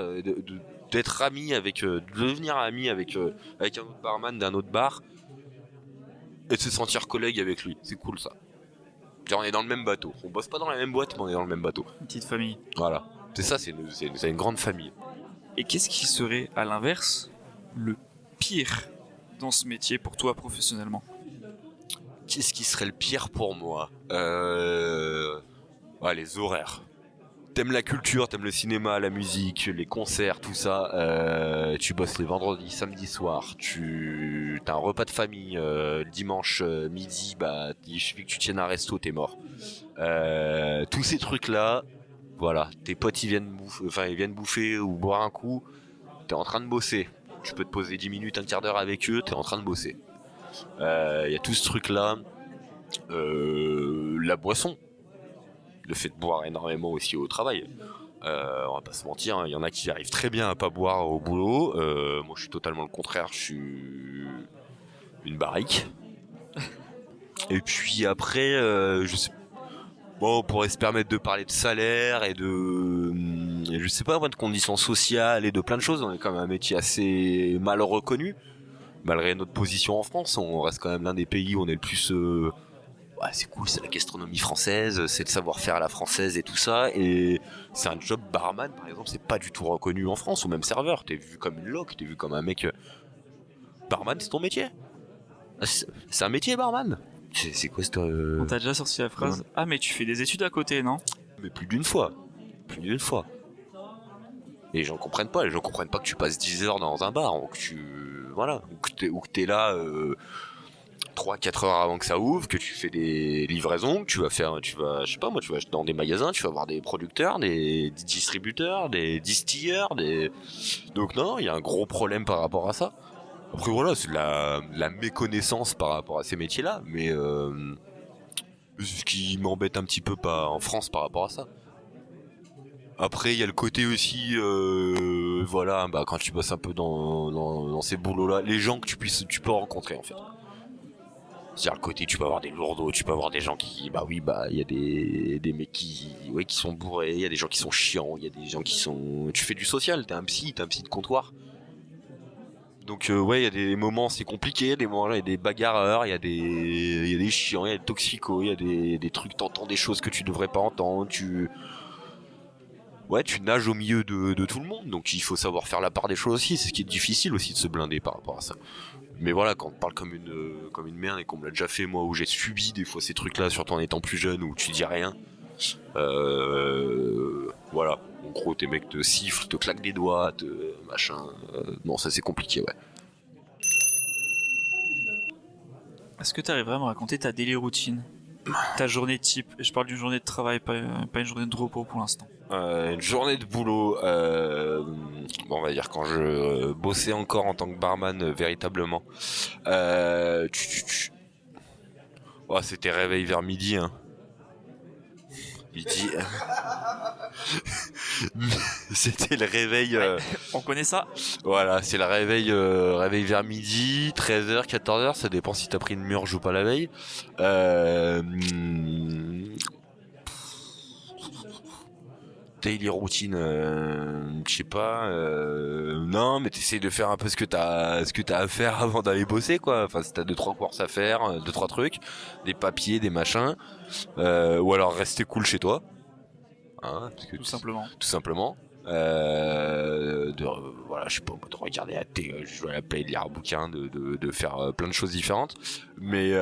d'être ami avec, de devenir ami avec un autre barman d'un autre bar et de se sentir collègue avec lui, c'est cool ça. On est dans le même bateau, on bosse pas dans la même boîte mais on est dans le même bateau. Une petite famille. Voilà, c'est ça, c'est une grande famille. Et qu'est-ce qui serait à l'inverse le pire dans ce métier pour toi professionnellement ? Qu'est-ce qui serait le pire pour moi ? Les horaires. T'aimes la culture, t'aimes le cinéma, la musique, les concerts, tout ça. Tu bosses les vendredis, samedi soir. T'as un repas de famille dimanche midi. Il suffit que tu tiennes un resto, t'es mort. Tous ces trucs-là, voilà. Tes potes ils viennent bouffer ou boire un coup. T'es en train de bosser. Tu peux te poser 10 minutes, un quart d'heure avec eux, t'es en train de bosser. Y a tout ce truc-là. La boisson. Le fait de boire énormément aussi au travail. On va pas se mentir, il y en a qui arrivent très bien à pas boire au boulot. Moi, je suis totalement le contraire. Je suis une barrique. Et puis après, je sais. Bon, on pourrait se permettre de parler de salaire et je sais pas, moi, de conditions sociales et de plein de choses. On est quand même un métier assez mal reconnu. Malgré notre position en France, on reste quand même l'un des pays où on est le plus... Ouais, c'est cool, c'est la gastronomie française, c'est le savoir-faire à la française et tout ça. Et c'est un job barman, par exemple, c'est pas du tout reconnu en France, ou même serveur. T'es vu comme une loque, t'es vu comme un mec... Barman, c'est ton métier. C'est un métier, barman. C'est quoi cette... On t'a déjà sorti la phrase « Ah, mais tu fais des études à côté, non ?» Mais plus d'une fois. Plus d'une fois. Et les gens comprennent pas. Les gens comprennent pas que tu passes 10 heures dans un bar, ou que tu... Voilà. Ou que t'es là... 3-4 heures avant que ça ouvre, que tu fais des livraisons, que tu vas, je sais pas moi, tu vas dans des magasins, tu vas voir des producteurs, des distributeurs, des distilleurs, donc non, il y a un gros problème par rapport à ça. Après voilà, c'est de la méconnaissance par rapport à ces métiers-là, mais c'est ce qui m'embête un petit peu pas en France par rapport à ça. Après il y a le côté aussi voilà, bah quand tu bosses un peu dans ces boulots-là, les gens que tu peux rencontrer en fait. C'est-à-dire le côté, tu peux avoir des lourdeaux, tu peux avoir des gens qui, il y a des mecs qui sont bourrés, il y a des gens qui sont chiants, il y a des gens qui sont... Tu fais du social, t'es un psy de comptoir. Donc il y a des moments c'est compliqué, des moments il y a des bagarreurs, il y a des chiants, il y a des toxicos, il y a des trucs, t'entends des choses que tu devrais pas entendre, tu nages au milieu de tout le monde, donc il faut savoir faire la part des choses aussi, c'est ce qui est difficile aussi de se blinder par rapport à ça. Mais voilà, quand on parle comme une merde et qu'on me l'a déjà fait moi, où j'ai subi des fois ces trucs-là, surtout en étant plus jeune, où tu dis rien, voilà, en gros tes mecs te sifflent, te claquent des doigts, machin, non ça c'est compliqué, ouais. Est-ce que tu arriverais à me raconter ta daily routine, ta journée type? Et je parle d'une journée de travail, pas une journée de repos pour l'instant. Une journée de boulot, on va dire quand je bossais encore en tant que barman véritablement. C'était réveil vers midi. Hein. Midi. C'était le réveil. On connaît ça. Voilà, c'est le réveil vers midi, 13h, 14h, ça dépend si t'as pris une murge ou pas la veille. Daily routine, je sais pas, non, mais t'essayes de faire un peu ce que t'as à faire avant d'aller bosser, quoi. Enfin, si t'as 2-3 courses à faire, 2-3 trucs, des papiers, des machins, ou alors rester cool chez toi, hein, parce que tout simplement. Voilà, je sais pas, de regarder la télé, jouer à la play, de lire un bouquin, de faire plein de choses différentes, mais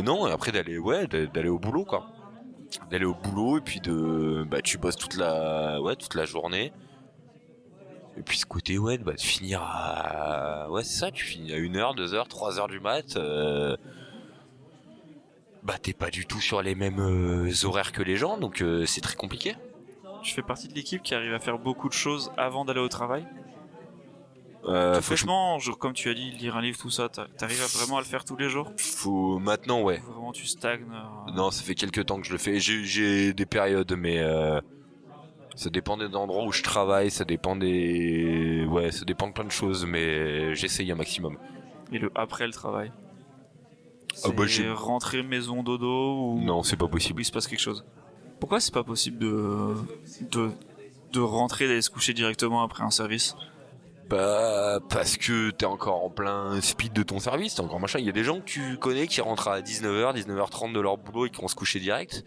non, et après d'aller au boulot, quoi. D'aller au boulot et puis tu bosses toute la journée, et puis ce côté de finir à c'est ça, tu finis à 1h, 2h, 3h du mat, t'es pas du tout sur les mêmes horaires que les gens, donc c'est très compliqué. Tu fais partie de l'équipe qui arrive à faire beaucoup de choses avant d'aller au travail? Franchement, comme tu as dit, lire un livre, tout ça, t'arrives vraiment à le faire tous les jours? Maintenant, ouais. Vraiment, tu stagnes. Non, ça fait quelques temps que je le fais. J'ai des périodes, mais ça dépend des endroits où je travaille, ça dépend de plein de choses, mais j'essaye un maximum. Et après le travail? J'ai rentrer maison dodo ou... Non, c'est pas possible. Il se passe quelque chose. Pourquoi c'est pas possible de rentrer, d'aller se coucher directement après un service? Parce que t'es encore en plein speed de ton service, t'es encore machin. Il y a des gens que tu connais qui rentrent à 19h, 19h30 de leur boulot et qui vont se coucher direct.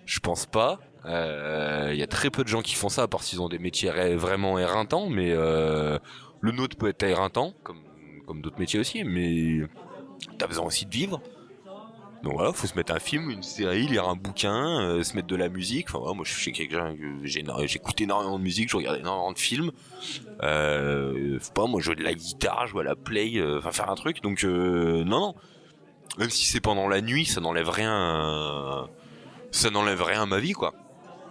Je pense pas. Il y a très peu de gens qui font ça, à part s'ils ont des métiers vraiment éreintants, mais le nôtre peut être éreintant, comme d'autres métiers aussi, mais t'as besoin aussi de vivre. Donc voilà, faut se mettre un film, une série, lire un bouquin, se mettre de la musique. Enfin voilà, moi je suis quelqu'un que j'écoute énormément de musique, je regarde énormément de films. Faut pas, moi jouer de la guitare, jouer à la play, faire un truc. Donc non. Même si c'est pendant la nuit, ça n'enlève rien à ma vie, quoi.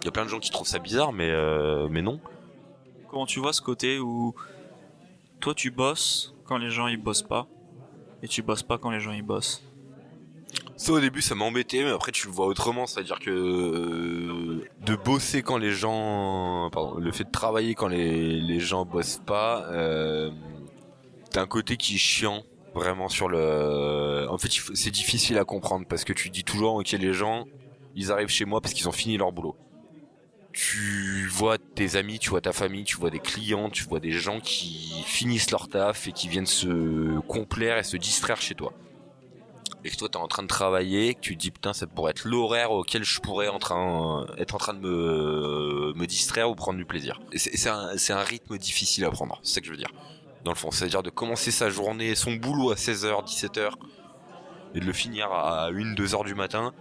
Il y a plein de gens qui trouvent ça bizarre, mais non. Comment tu vois ce côté où toi tu bosses quand les gens ils bossent pas, et tu bosses pas quand les gens ils bossent? Ça au début ça m'embêtait, mais après tu le vois autrement, c'est-à-dire que de bosser quand les gens, le fait de travailler quand les gens bossent pas, t'as un côté qui est chiant. Vraiment sur le... En fait, c'est difficile à comprendre parce que tu dis toujours, ok, les gens, ils arrivent chez moi parce qu'ils ont fini leur boulot. Tu vois tes amis, tu vois ta famille, tu vois des clients, tu vois des gens qui finissent leur taf et qui viennent se complaire et se distraire chez toi. Et que toi, t'es en train de travailler, que tu te dis, putain, ça pourrait être l'horaire auquel je pourrais être en train de me distraire ou prendre du plaisir. Et c'est un rythme difficile à prendre, c'est ça que je veux dire. Dans le fond, c'est-à-dire de commencer sa journée, son boulot à 16h, 17h, et de le finir à 1-2h du matin,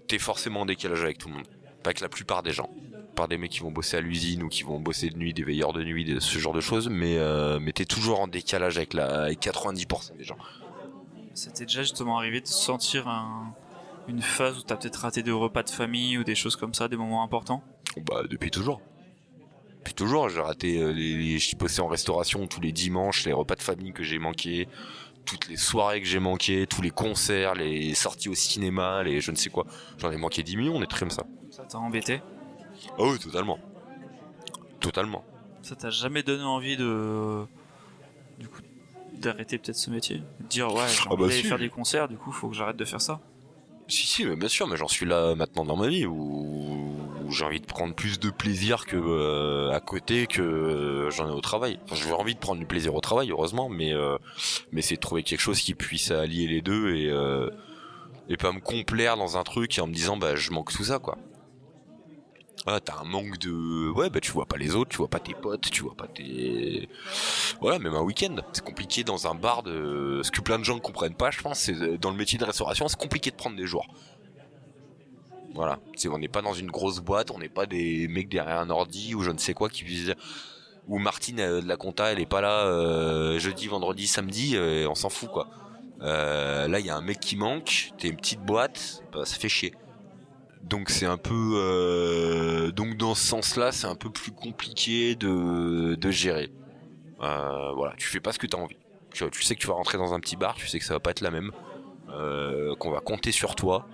t'es forcément en décalage avec tout le monde. Pas avec la plupart des gens. Par des mecs qui vont bosser à l'usine ou qui vont bosser de nuit, des veilleurs de nuit, ce genre de choses, mais t'es toujours en décalage avec 90% des gens. Ça t'est déjà justement arrivé de sentir une phase où t'as peut-être raté des repas de famille ou des choses comme ça, des moments importants? Bah, depuis toujours. Depuis toujours, j'ai raté j'ai bossé en restauration tous les dimanches, les repas de famille que j'ai manqués, toutes les soirées que j'ai manquées, tous les concerts, les sorties au cinéma, les je ne sais quoi. J'en ai manqué 10 millions, des trucs comme ça. Ça t'a embêté? Ah oui, totalement. Totalement. Ça t'a jamais donné envie du coup, d'arrêter peut-être ce métier? De dire, ouais, j'ai envie d'aller faire des concerts, du coup, faut que j'arrête de faire ça? Si, mais bien sûr, mais j'en suis là maintenant dans ma vie où j'ai envie de prendre plus de plaisir que à côté que j'en ai au travail. Enfin, j'ai envie de prendre du plaisir au travail, heureusement, mais c'est de trouver quelque chose qui puisse allier les deux et pas me complaire dans un truc et en me disant bah je manque tout ça quoi. Ah, t'as un manque de... Ouais, bah tu vois pas les autres, tu vois pas tes potes, tu vois pas tes... Voilà, même un week-end. C'est compliqué dans un bar de... Ce que plein de gens ne comprennent pas, je pense, c'est dans le métier de restauration, c'est compliqué de prendre des jours. Voilà. On n'est pas dans une grosse boîte, on n'est pas des mecs derrière un ordi ou je ne sais quoi qui puissent... Ou Martine de la compta, elle est pas là jeudi, vendredi, samedi, on s'en fout quoi. Là, il y a un mec qui manque, t'es une petite boîte, bah, ça fait chier. Donc c'est un peu donc dans ce sens-là c'est un peu plus compliqué de gérer. Voilà, tu fais pas ce que t'as envie. Tu sais que tu vas rentrer dans un petit bar, tu sais que ça va pas être la même, qu'on va compter sur toi,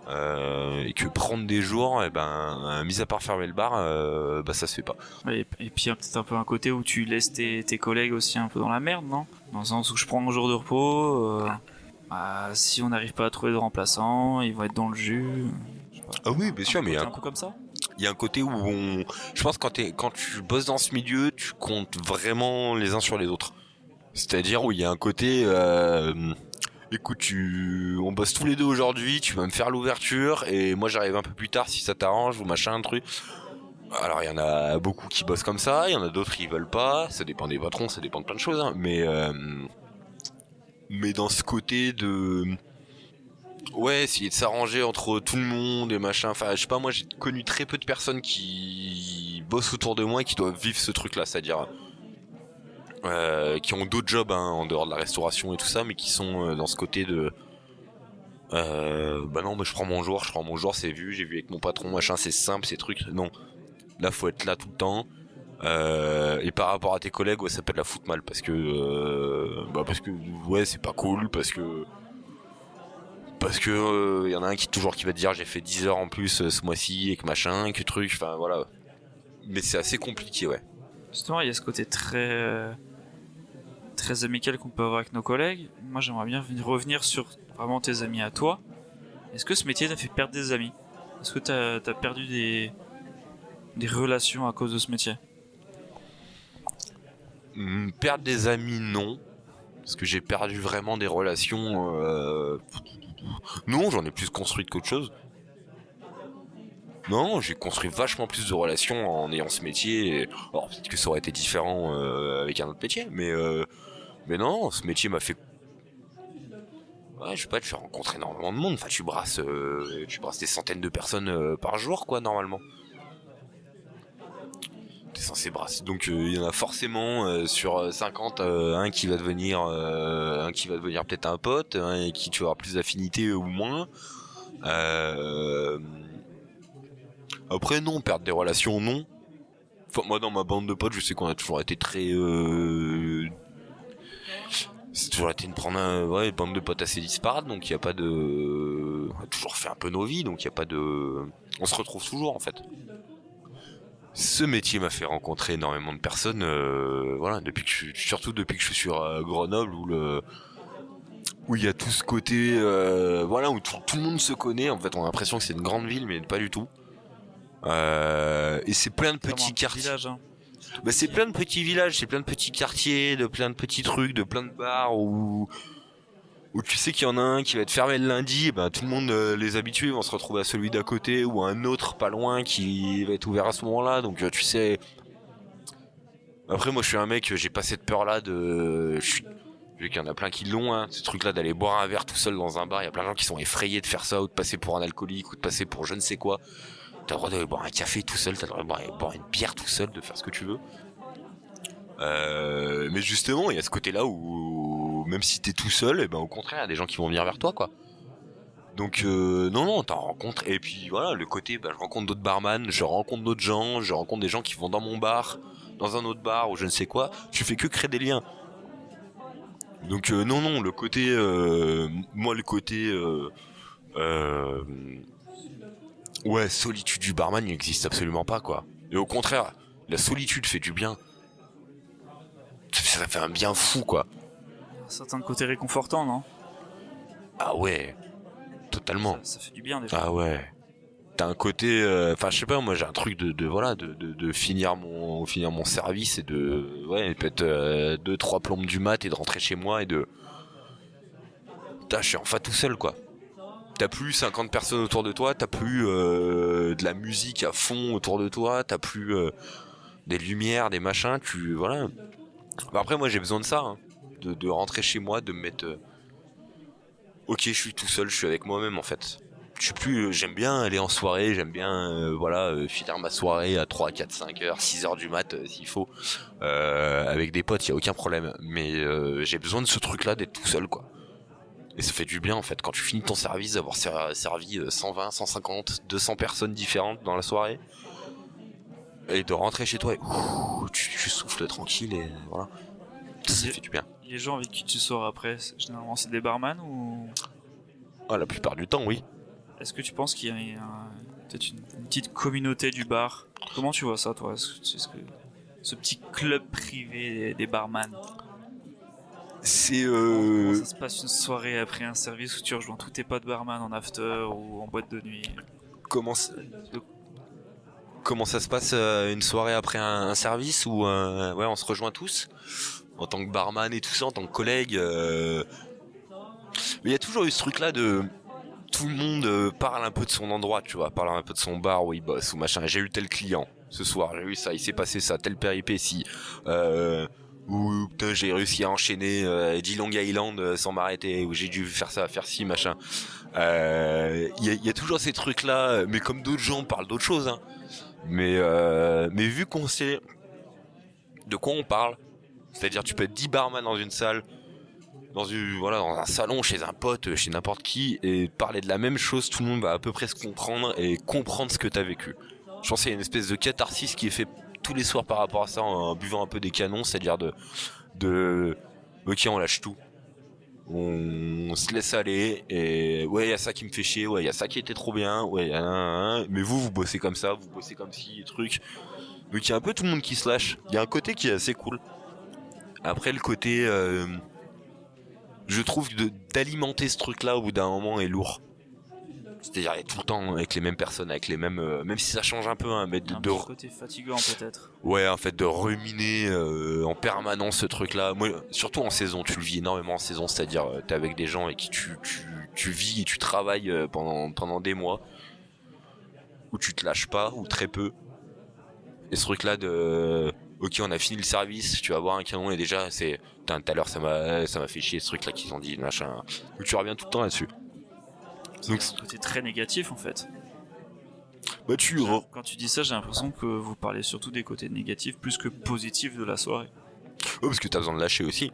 et que prendre des jours, et ben mis à part fermer le bar, bah ça se fait pas. Et puis il y a peut-être un peu un côté où tu laisses tes collègues aussi un peu dans la merde, non? Dans le sens où je prends un jour de repos, si on n'arrive pas à trouver de remplaçant, ils vont être dans le jus. Ah oui, bien sûr, mais il y a un peu comme ça. Il y a un côté où je pense que quand tu bosses dans ce milieu, tu comptes vraiment les uns sur les autres. C'est-à-dire où il y a un côté, écoute, on bosse tous les deux aujourd'hui, tu vas me faire l'ouverture et moi j'arrive un peu plus tard si ça t'arrange ou machin, un truc. Alors il y en a beaucoup qui bossent comme ça, il y en a d'autres qui veulent pas, ça dépend des patrons, ça dépend de plein de choses, hein, mais dans ce côté de... Ouais, essayer de s'arranger entre tout le monde et machin. Enfin, je sais pas, moi j'ai connu très peu de personnes qui bossent autour de moi et qui doivent vivre ce truc-là, c'est-à-dire qui ont d'autres jobs hein, en dehors de la restauration et tout ça, mais qui sont dans ce côté de bah non, mais je prends mon jour, c'est vu, j'ai vu avec mon patron, machin, c'est simple, ces trucs. Non, là faut être là tout le temps. Et par rapport à tes collègues, ouais, ça peut être la foutre mal parce que ouais, c'est pas cool, parce que y en a un qui va te dire j'ai fait 10 heures en plus ce mois-ci et que machin, que truc, enfin voilà. Mais c'est assez compliqué, ouais. Justement, il y a ce côté très amical qu'on peut avoir avec nos collègues. Moi, j'aimerais bien revenir sur vraiment tes amis à toi. Est-ce que ce métier t'a fait perdre des amis? Est-ce que t'as perdu des relations à cause de ce métier? Perdre des amis, non. Parce que j'ai perdu vraiment des relations... Non, j'en ai plus construit qu'autre chose. Non, j'ai construit vachement plus de relations en ayant ce métier. Alors peut-être que ça aurait été différent avec un autre métier, mais non, ce métier m'a fait... Ouais, je sais pas, tu rencontres énormément de monde. Enfin, tu brasses des centaines de personnes par jour, quoi, normalement. T'es censé brasser. Donc il y en a forcément sur 50 un qui va devenir peut-être un pote, un avec qui tu vas avoir plus d'affinité ou moins. Après non, perdre des relations non. Enfin, moi dans ma bande de potes, je sais qu'on a toujours été très c'est toujours été une bande de potes assez disparates, donc il y a pas de, on a toujours fait un peu nos vies, donc il y a pas de, on se retrouve toujours en fait. Ce métier m'a fait rencontrer énormément de personnes, voilà, surtout depuis que je suis sur Grenoble, où il y a tout ce côté, voilà, où tout le monde se connaît. En fait, on a l'impression que c'est une grande ville, mais pas du tout. Et c'est plein de petits quartiers. Village, hein. Bah, c'est plein de petits villages, c'est plein de petits quartiers, de plein de petits trucs, de plein de bars où tu sais qu'il y en a un qui va être fermé le lundi, et ben tout le monde, les habitués vont se retrouver à celui d'à côté ou à un autre pas loin qui va être ouvert à ce moment-là. Donc tu sais. Après moi je suis un mec, j'ai pas cette peur-là de. Vu qu'il y en a plein qui l'ont, hein, ce truc-là d'aller boire un verre tout seul dans un bar. Il y a plein de gens qui sont effrayés de faire ça ou de passer pour un alcoolique ou de passer pour je ne sais quoi. T'as le droit d'aller boire un café tout seul, t'as le droit d'aller boire une bière tout seul, de faire ce que tu veux. Mais justement, il y a ce côté-là où même si t'es tout seul, et ben au contraire, il y a des gens qui vont venir vers toi, quoi. Donc non, t'en rencontres. Et puis voilà, le côté, je rencontre d'autres barman, je rencontre d'autres gens, je rencontre des gens qui vont dans mon bar, dans un autre bar ou je ne sais quoi. Tu fais que créer des liens. Donc non, le côté, moi le côté, ouais, solitude du barman, il n'existe absolument pas, quoi. Et au contraire, la solitude fait du bien. Ça fait un bien fou, quoi. Un certain côté réconfortant, non? Ah ouais, totalement. Ça fait du bien déjà. Ah ouais. T'as un côté, enfin je sais pas, moi j'ai un truc de finir mon service et peut-être 2-3 plombes du mat et de rentrer chez moi et de. Putain, je suis enfin tout seul, quoi. T'as plus 50 personnes autour de toi, t'as plus de la musique à fond autour de toi, t'as plus des lumières, des machins, voilà. Après moi j'ai besoin de ça, hein, de rentrer chez moi, de me mettre. Ok, je suis tout seul, je suis avec moi-même en fait. J'aime bien aller en soirée, j'aime bien finir ma soirée à 3, 4, 5 heures, 6 heures du mat s'il faut. Avec des potes, y a aucun problème. Mais j'ai besoin de ce truc-là d'être tout seul, quoi. Et ça fait du bien en fait quand tu finis ton service d'avoir servi 120, 150, 200 personnes différentes dans la soirée et de rentrer chez toi et tu souffles tranquille et voilà. Ça fait du bien. Les gens avec qui tu sors après, généralement c'est des barman ou... Ah, la plupart du temps, oui. Est-ce que tu penses qu'il y a peut-être une petite communauté du bar? Comment tu vois ça, toi? Ce petit club privé des barman? C'est Comment ça se passe une soirée après un service où tu rejoins tous tes potes barman en after ou en boîte de nuit? Comment ça se passe une soirée après un service où ouais, on se rejoint tous en tant que barman et tout ça, en tant que collègue. Mais il y a toujours eu ce truc-là de tout le monde parle un peu de son endroit, tu vois, parle un peu de son bar où il bosse ou machin. J'ai eu tel client ce soir, j'ai eu ça, il s'est passé ça, telle péripétie. Ou putain j'ai réussi à enchaîner 10 Long Island sans m'arrêter, ou j'ai dû faire ça, faire ci, machin. Y a toujours ces trucs là, mais comme d'autres gens parlent d'autres choses, hein. Mais vu qu'on sait de quoi on parle, c'est-à-dire tu peux être 10 barman dans une salle, dans un salon, chez un pote, chez n'importe qui, et parler de la même chose, tout le monde va à peu près se comprendre et comprendre ce que t'as vécu. Je pense qu'il y a une espèce de catharsis qui est fait tous les soirs par rapport à ça en buvant un peu des canons, c'est-à-dire de ok, on lâche tout, on se laisse aller, et ouais, il y a ça qui me fait chier, ouais, il y a ça qui était trop bien, ouais, mais vous bossez comme ça, vous bossez comme ci, truc. Donc il y a un peu tout le monde qui se lâche. Il y a un côté qui est assez cool. Après le côté je trouve d'alimenter ce truc-là au bout d'un moment est lourd. C'est-à-dire tout le temps avec les mêmes personnes, avec les mêmes, même si ça change un peu, hein, mais un petit côté fatigant peut-être. Ouais, en fait, de ruminer en permanence ce truc-là. Moi, surtout en saison, tu le vis énormément en saison, c'est-à-dire t'es avec des gens avec qui tu vis et tu travailles pendant des mois, où tu te lâches pas ou très peu. Et ce truc-là ok, on a fini le service, tu vas boire un canon et déjà c'est tout à l'heure ça m'a fait chier ce truc-là qu'ils ont dit, machin. Donc tu reviens tout le temps là-dessus. Donc c'est un côté très négatif en fait. Bah quand tu dis ça, j'ai l'impression que vous parlez surtout des côtés négatifs plus que positifs de la soirée. Ouais, parce que t'as besoin de lâcher aussi.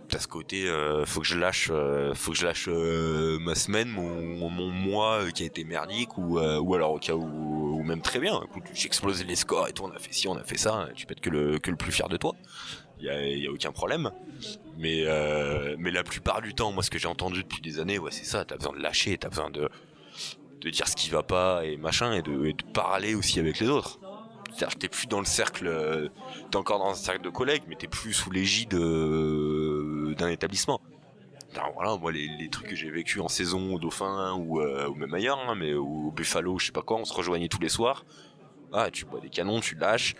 T'as ce côté, faut que je lâche ma semaine, mon mois qui a été merdique, ou alors au cas où, ou même très bien. Écoute, j'ai explosé les scores et tout, on a fait ci, on a fait ça. Tu peux être que le plus fier de toi. Y a aucun problème. Mais la plupart du temps, moi, ce que j'ai entendu depuis des années, ouais, c'est ça. T'as besoin de lâcher, t'as besoin de dire ce qui va pas et machin, et de parler aussi avec les autres. C'est-à-dire que t'es plus dans le cercle, t'es encore dans un cercle de collègues, mais t'es plus sous l'égide d'un établissement. Alors voilà, moi les trucs que j'ai vécu en saison au Dauphin ou même ailleurs, hein, mais au Buffalo, je sais pas quoi, on se rejoignait tous les soirs. Ah, tu bois des canons, tu lâches.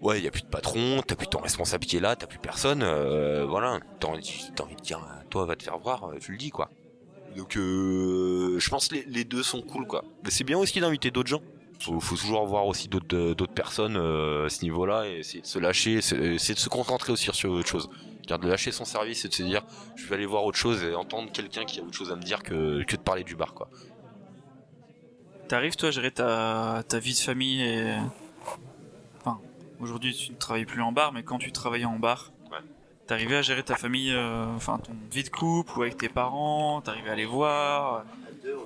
Ouais, y a plus de patron, t'as plus ton responsable qui est là, t'as plus personne. Voilà, t'as envie de dire, toi va te faire voir, tu le dis quoi. Donc je pense que les deux sont cool quoi. Mais c'est bien aussi d'inviter d'autres gens. Faut toujours voir aussi d'autres personnes à ce niveau-là, et essayer de se lâcher, essayer de se concentrer aussi sur autre chose. Car de lâcher son service et de se dire je vais aller voir autre chose et entendre quelqu'un qui a autre chose à me dire que de parler du bar quoi. T'arrives toi à gérer ta vie de famille et... Enfin, aujourd'hui tu ne travailles plus en bar, mais quand tu travaillais en bar, ouais. T'arrivais à gérer ta famille, enfin ton vie de couple ou avec tes parents, t'arrivais à les voir,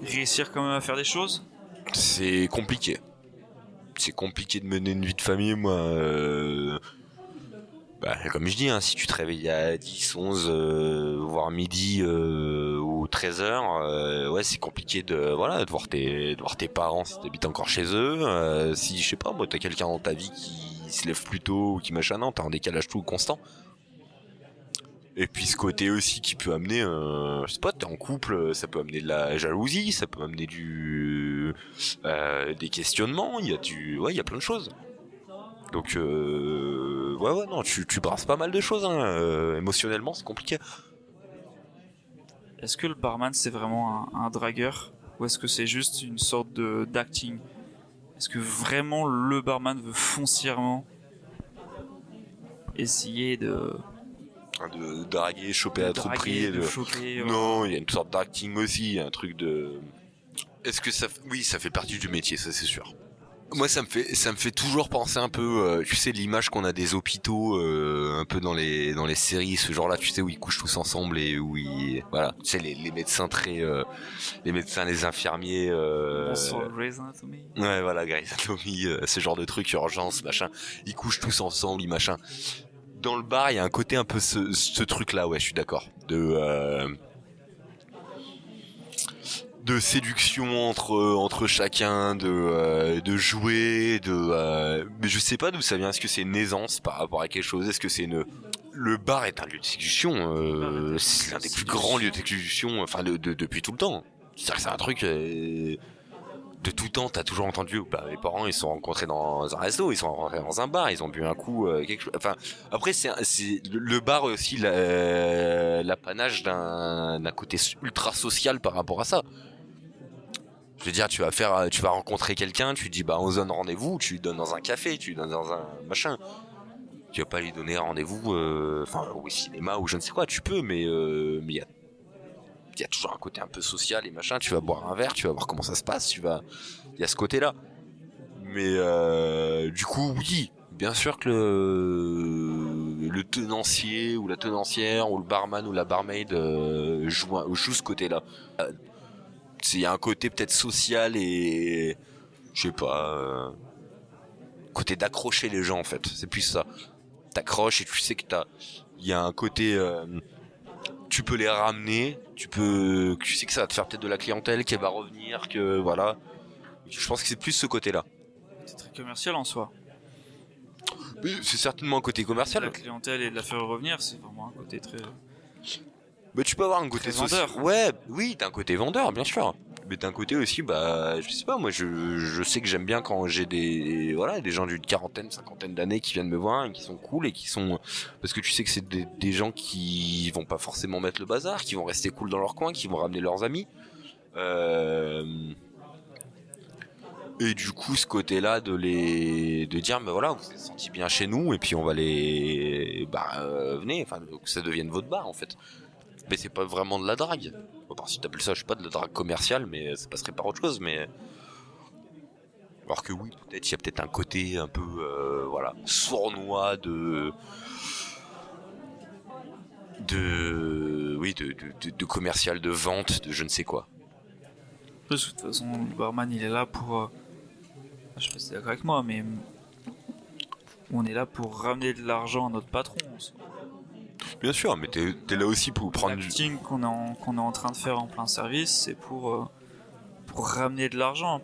réussir quand même à faire des choses? C'est compliqué. C'est compliqué de mener une vie de famille, moi. Comme je dis, hein, si tu te réveilles à 10, 11, voire midi ou 13h, ouais, c'est compliqué de voir tes parents si t'habites encore chez eux. Si, je sais pas, moi, t'as quelqu'un dans ta vie qui se lève plus tôt ou qui machin, non, t'as un décalage tout constant. Et puis ce côté aussi qui peut amener, je sais pas, t'es en couple, ça peut amener de la jalousie, ça peut amener des questionnements, il y a plein de choses. Donc non, tu brasses pas mal de choses, hein, émotionnellement c'est compliqué. Est-ce que le barman c'est vraiment un dragueur, ou est-ce que c'est juste une sorte d'acting? Est-ce que vraiment le barman veut foncièrement essayer de draguer, choper à tout prix, choper, non, il y a une sorte d'acting aussi, un truc de... Est-ce que oui, ça fait partie du métier, ça c'est sûr. Moi ça me fait toujours penser un peu, tu sais, l'image qu'on a des hôpitaux un peu dans les séries, ce genre là, tu sais, où ils couchent tous ensemble et où voilà, tu sais, les médecins les infirmiers sur Grey's Anatomy. Ouais, voilà, Grey's Anatomy, ce genre de trucs, urgence, machin, ils couchent tous ensemble, machin. Dans le bar, il y a un côté un peu ce truc-là, ouais, je suis d'accord. De séduction entre chacun, de jouer, mais je sais pas d'où ça vient. Est-ce que c'est une aisance par rapport à quelque chose? Est-ce que c'est le bar est un lieu de séduction, c'est l'un des plus grands lieux de séduction, enfin depuis tout le temps. C'est-à-dire que c'est un truc de tout temps, t'as toujours entendu, mes parents ils se sont rencontrés dans un resto, ils sont rencontrés dans un bar, ils ont bu un coup, quelque chose. Enfin, après c'est le bar aussi l'apanage d'un côté ultra social par rapport à ça. Je veux dire, tu vas rencontrer quelqu'un, tu dis on se donne rendez-vous, tu lui donnes dans un café, tu lui donnes dans un machin. Tu vas pas lui donner rendez-vous, au cinéma ou je ne sais quoi, tu peux, mais il y a toujours un côté un peu social et machin, tu vas boire un verre, tu vas voir comment ça se passe, il y a ce côté-là. Mais du coup, oui, bien sûr que le tenancier ou la tenancière ou le barman ou la barmaid joue ce côté-là. Il y a un côté peut-être social et je sais pas, côté d'accrocher les gens en fait, c'est plus ça. T'accroches et tu sais que il y a un côté tu peux les ramener, tu sais que ça va te faire peut-être de la clientèle qui va revenir, que voilà. Je pense que c'est plus ce côté-là. C'est très commercial en soi. Mais c'est certainement un côté commercial. La clientèle et de la faire revenir, c'est vraiment un côté très... Mais tu peux avoir un côté vendeur. Ouais, oui, t'as un côté vendeur, bien sûr. Mais t'as un côté aussi, je sais pas, moi je sais que j'aime bien quand j'ai des gens d'une quarantaine, cinquantaine d'années qui viennent me voir et qui sont cool et qui sont... Parce que tu sais que c'est des gens qui vont pas forcément mettre le bazar, qui vont rester cool dans leur coin, qui vont ramener leurs amis. Et du coup, ce côté-là de dire, vous êtes sentis bien chez nous et puis on va venez, que ça devienne votre bar en fait. Mais c'est pas vraiment de la drague. Enfin, si t'appelles ça, je sais pas, de la drague commerciale, mais ça passerait par autre chose, mais... Alors que oui, peut-être, il y a peut-être un côté un peu, sournois de commercial, de vente, de je ne sais quoi. De toute façon, le barman, il est là pour... je sais pas si t'es d'accord avec moi, mais... On est là pour ramener de l'argent à notre patron. Bien sûr, mais t'es là aussi pour prendre du... L'acting qu'on est en train de faire en plein service, c'est pour ramener de l'argent.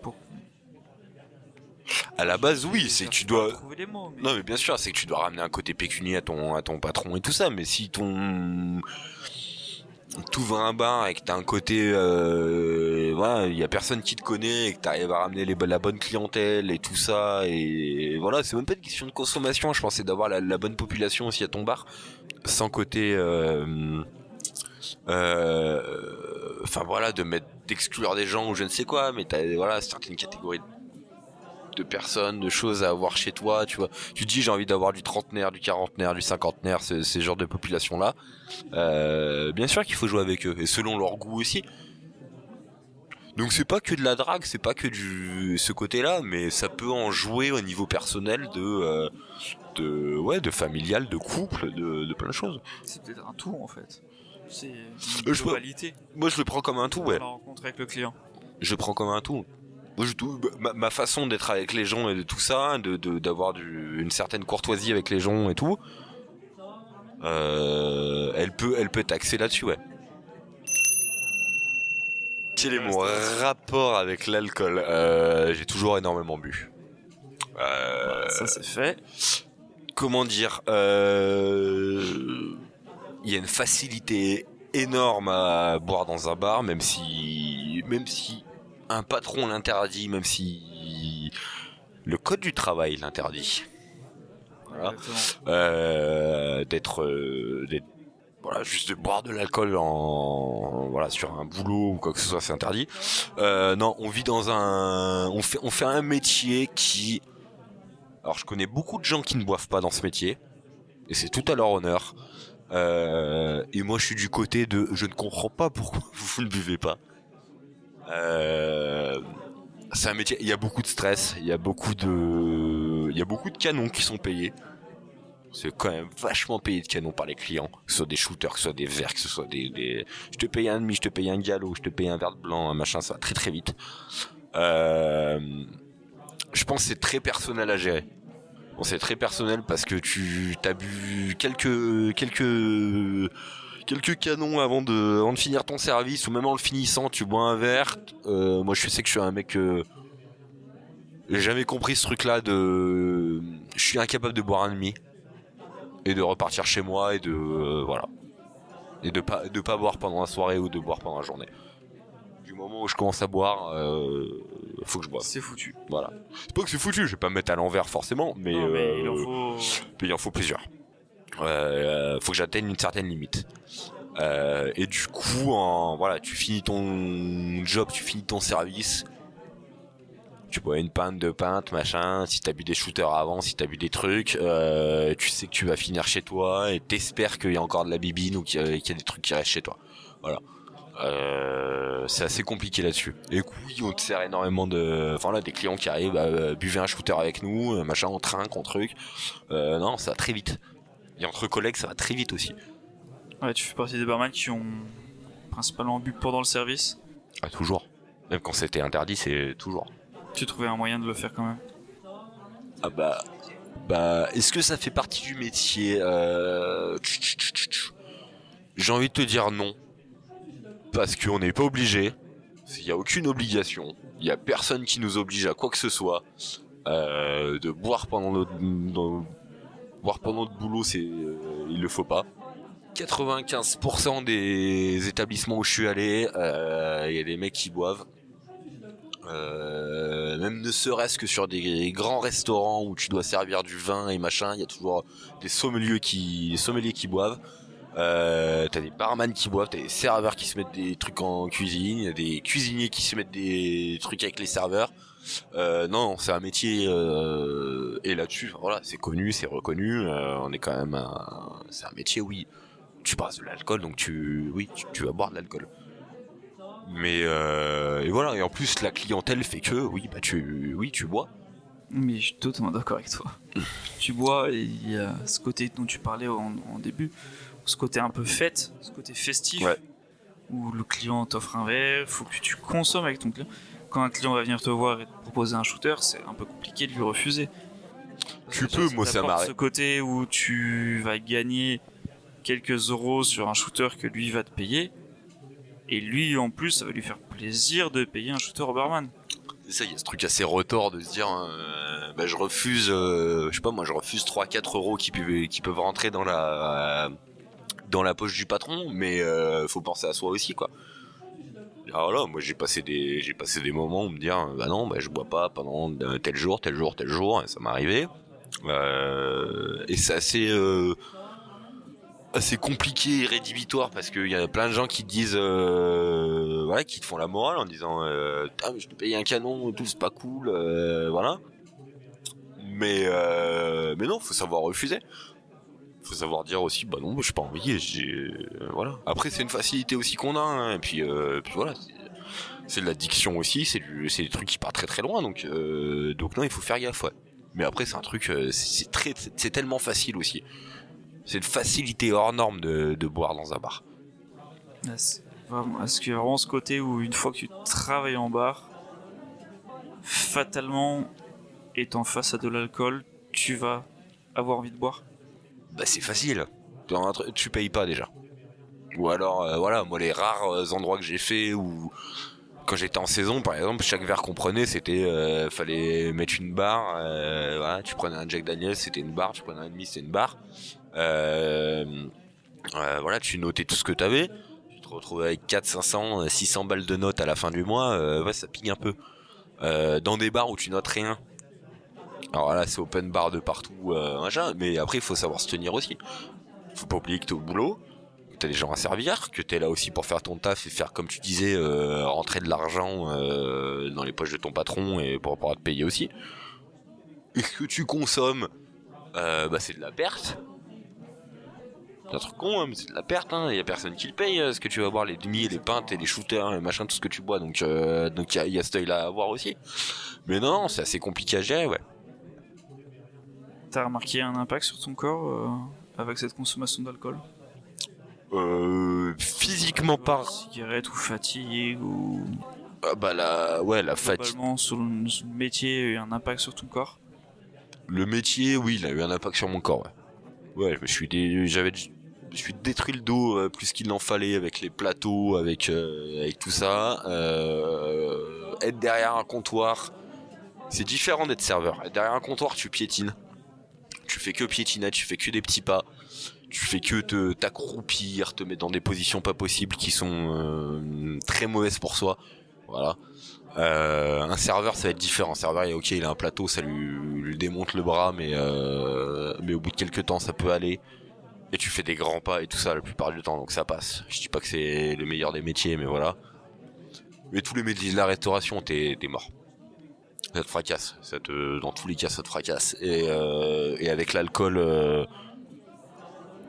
À la base, oui, c'est que tu dois... Trouver les mots, mais... Non, mais bien sûr, c'est que tu dois ramener un côté pécunier à ton patron et tout ça, mais si t'ouvres un bar et que t'as un côté voilà, il y a personne qui te connaît et que t'arrives à ramener la bonne clientèle et tout ça, et voilà, c'est même pas une question de consommation, je pensais d'avoir la bonne population aussi à ton bar, sans côté enfin voilà, d'exclure des gens ou je ne sais quoi, mais t'as voilà certaines catégories de personnes, de choses à avoir chez toi, tu vois. Tu te dis j'ai envie d'avoir du trentenaire, du quarantenaire, du cinquantenaire, ces genres de populations là. Bien sûr qu'il faut jouer avec eux, et selon leur goût aussi. Donc c'est pas que de la drague, c'est pas que ce côté-là, mais ça peut en jouer au niveau personnel de familial, de couple, de plein de choses. C'est peut-être un tout en fait. C'est une globalité. Moi je le prends comme un tout, ouais. La rencontre avec le client. Je le prends comme un tout. Ma façon d'être avec les gens et de tout ça, d'avoir une certaine courtoisie avec les gens et tout, elle peut être axée là-dessus, ouais. Quel est mon rapport avec l'alcool? J'ai toujours énormément bu. Ça c'est fait. Comment dire, il y a une facilité énorme à boire dans un bar, même si un patron l'interdit, même si le code du travail l'interdit. Voilà. D'être voilà, juste de boire de l'alcool sur un boulot ou quoi que ce soit, c'est interdit. Non, on vit dans on fait un métier qui... Alors je connais beaucoup de gens qui ne boivent pas dans ce métier, et c'est tout à leur honneur. Et moi je suis du côté de je ne comprends pas pourquoi vous ne buvez pas. C'est un métier, il y a beaucoup de stress, il y a beaucoup de canons qui sont payés. C'est quand même vachement payé de canons par les clients, que ce soit des shooters, que ce soit des verres, que ce soit des... Je te paye un demi, je te paye un galop, je te paye un verre de blanc, un machin, ça va très très vite. Je pense que c'est très personnel à gérer. Bon, c'est très personnel parce que tu t'as bu quelques canons avant de finir ton service, ou même en le finissant, tu bois un verre. Moi, je sais que je suis un mec... j'ai jamais compris ce truc-là de... Je suis incapable de boire un demi et de repartir chez moi et de... voilà. Et de pas boire pendant la soirée ou de boire pendant la journée. Du moment où je commence à boire, faut que je boive. C'est foutu. Voilà. C'est pas que c'est foutu, je vais pas me mettre à l'envers forcément, mais, non, mais il en faut plusieurs. Faut que j'atteigne une certaine limite. Et du coup, voilà, tu finis ton job, tu finis ton service. Tu bois une pinte, 2 pintes, machin. Si t'as bu des shooters avant, si t'as bu des trucs, tu sais que tu vas finir chez toi et t'espères qu'il y a encore de la bibine ou qu'il y a des trucs qui restent chez toi. Voilà. C'est assez compliqué là-dessus. Et oui, on te sert énormément des clients qui arrivent, buvez un shooter avec nous, machin, on trinque, on truc. Non, ça va très vite. Et entre collègues, ça va très vite aussi. Ouais, tu fais partie des barman qui ont principalement bu pendant le service. Ah, toujours. Même quand c'était interdit, c'est toujours. Tu trouvais un moyen de le faire quand même? Ah bah, est-ce que ça fait partie du métier? J'ai envie de te dire non. Parce qu'on n'est pas obligé. Il n'y a aucune obligation. Il n'y a personne qui nous oblige à quoi que ce soit. De boire pendant notre boulot, il le faut pas. 95% des établissements où je suis allé, il y a des mecs qui boivent. Même ne serait-ce que sur des grands restaurants où tu dois servir du vin et machin, il y a toujours des sommeliers qui boivent. T'as des barman qui boivent, t'as des serveurs qui se mettent des trucs en cuisine, il y a des cuisiniers qui se mettent des trucs avec les serveurs. Non, c'est un métier et là-dessus, voilà, c'est connu, c'est reconnu. On est quand même, c'est un métier, oui. Tu brasses de l'alcool, donc tu vas boire de l'alcool. Mais et voilà, et en plus la clientèle fait que tu bois. Mais je suis totalement d'accord avec toi. Tu bois, et il y a ce côté dont tu parlais en début. ce côté un peu fête, ce côté festif, Ouais. où le client t'offre un verre, faut que tu consommes avec ton client. Quand un client va venir te voir et te proposer un shooter, c'est un peu compliqué de lui refuser. Tu peux, moi, ça t'apporte m'arrête. ce côté où tu vas gagner quelques euros sur un shooter que lui va te payer, et lui en plus ça va lui faire plaisir de payer un shooter au barman. C'est ça, il y a ce truc assez retors de se dire je refuse, je sais pas moi, je refuse 3-4 euros qui peuvent rentrer dans la poche du patron, mais faut penser à soi aussi, quoi. Alors là, moi j'ai passé des moments où me dire bah non, bah je bois pas pendant tel jour, et ça m'est arrivé. Et c'est assez compliqué et rédhibitoire parce qu'il y a plein de gens qui te disent voilà, qui te font la morale en disant mais je te paye un canon, tout c'est pas cool, voilà. Mais non, faut savoir refuser. Faut savoir dire aussi bah non, j'ai pas envie, voilà. Après c'est une facilité aussi qu'on a, hein, et puis voilà, c'est de l'addiction aussi, c'est des trucs qui partent très très loin, donc non, il faut faire gaffe, ouais. Mais après c'est un truc, c'est tellement facile aussi. C'est une facilité hors norme de boire dans un bar. Est-ce qu'il y a vraiment ce côté où une fois que tu travailles en bar, fatalement, étant face à de l'alcool, tu vas avoir envie de boire? Bah c'est facile, tu payes pas déjà. Ou alors voilà, moi les rares endroits que j'ai fait où quand j'étais en saison par exemple, chaque verre qu'on prenait c'était fallait mettre une barre, voilà, tu prenais un Jack Daniels c'était une barre, tu prenais un demi c'était une barre. Voilà, tu notais tout ce que t'avais, tu te retrouvais avec 4, 500, 600 balles de notes à la fin du mois, ouais, ça pique un peu. Dans des bars où tu notes rien, alors là c'est open bar de partout, machin, mais après il faut savoir se tenir aussi. Faut pas oublier que t'es au boulot, que t'as des gens à servir, que t'es là aussi pour faire ton taf et faire, comme tu disais, rentrer de l'argent dans les poches de ton patron et pour pouvoir te payer aussi. Et ce que tu consommes, bah c'est de la perte. C'est un truc con, hein, mais c'est de la perte, hein. Y a personne qui le paye, ce que tu vas boire, les demi, les pintes et les shooters, les machins, tout ce que tu bois, donc y a cet œil-là à voir aussi. Mais non, c'est assez compliqué à gérer, ouais. T'as remarqué un impact sur ton corps avec cette consommation d'alcool? Physiquement pas. Cigarette ou fatigue ou... Bah la fatigue. Globalement, sur le métier, il y a eu un impact sur ton corps? Le métier, oui, il a eu un impact sur mon corps, ouais. Ouais, je me suis détruit le dos plus qu'il n'en fallait avec les plateaux, avec tout ça. Être derrière un comptoir, c'est différent d'être serveur. Être derrière un comptoir, tu piétines. Tu fais que piétiner, tu fais que des petits pas. Tu fais que t'accroupir, te mettre dans des positions pas possibles qui sont très mauvaises pour soi. Voilà. Un serveur, ça va être différent. Un serveur, il a un plateau, ça lui démonte le bras, mais au bout de quelques temps, ça peut aller. Et tu fais des grands pas et tout ça la plupart du temps, donc ça passe. Je dis pas que c'est le meilleur des métiers, mais voilà. Mais tous les métiers de la restauration, t'es mort. Ça te fracasse. Dans tous les cas, ça te fracasse. Et avec l'alcool,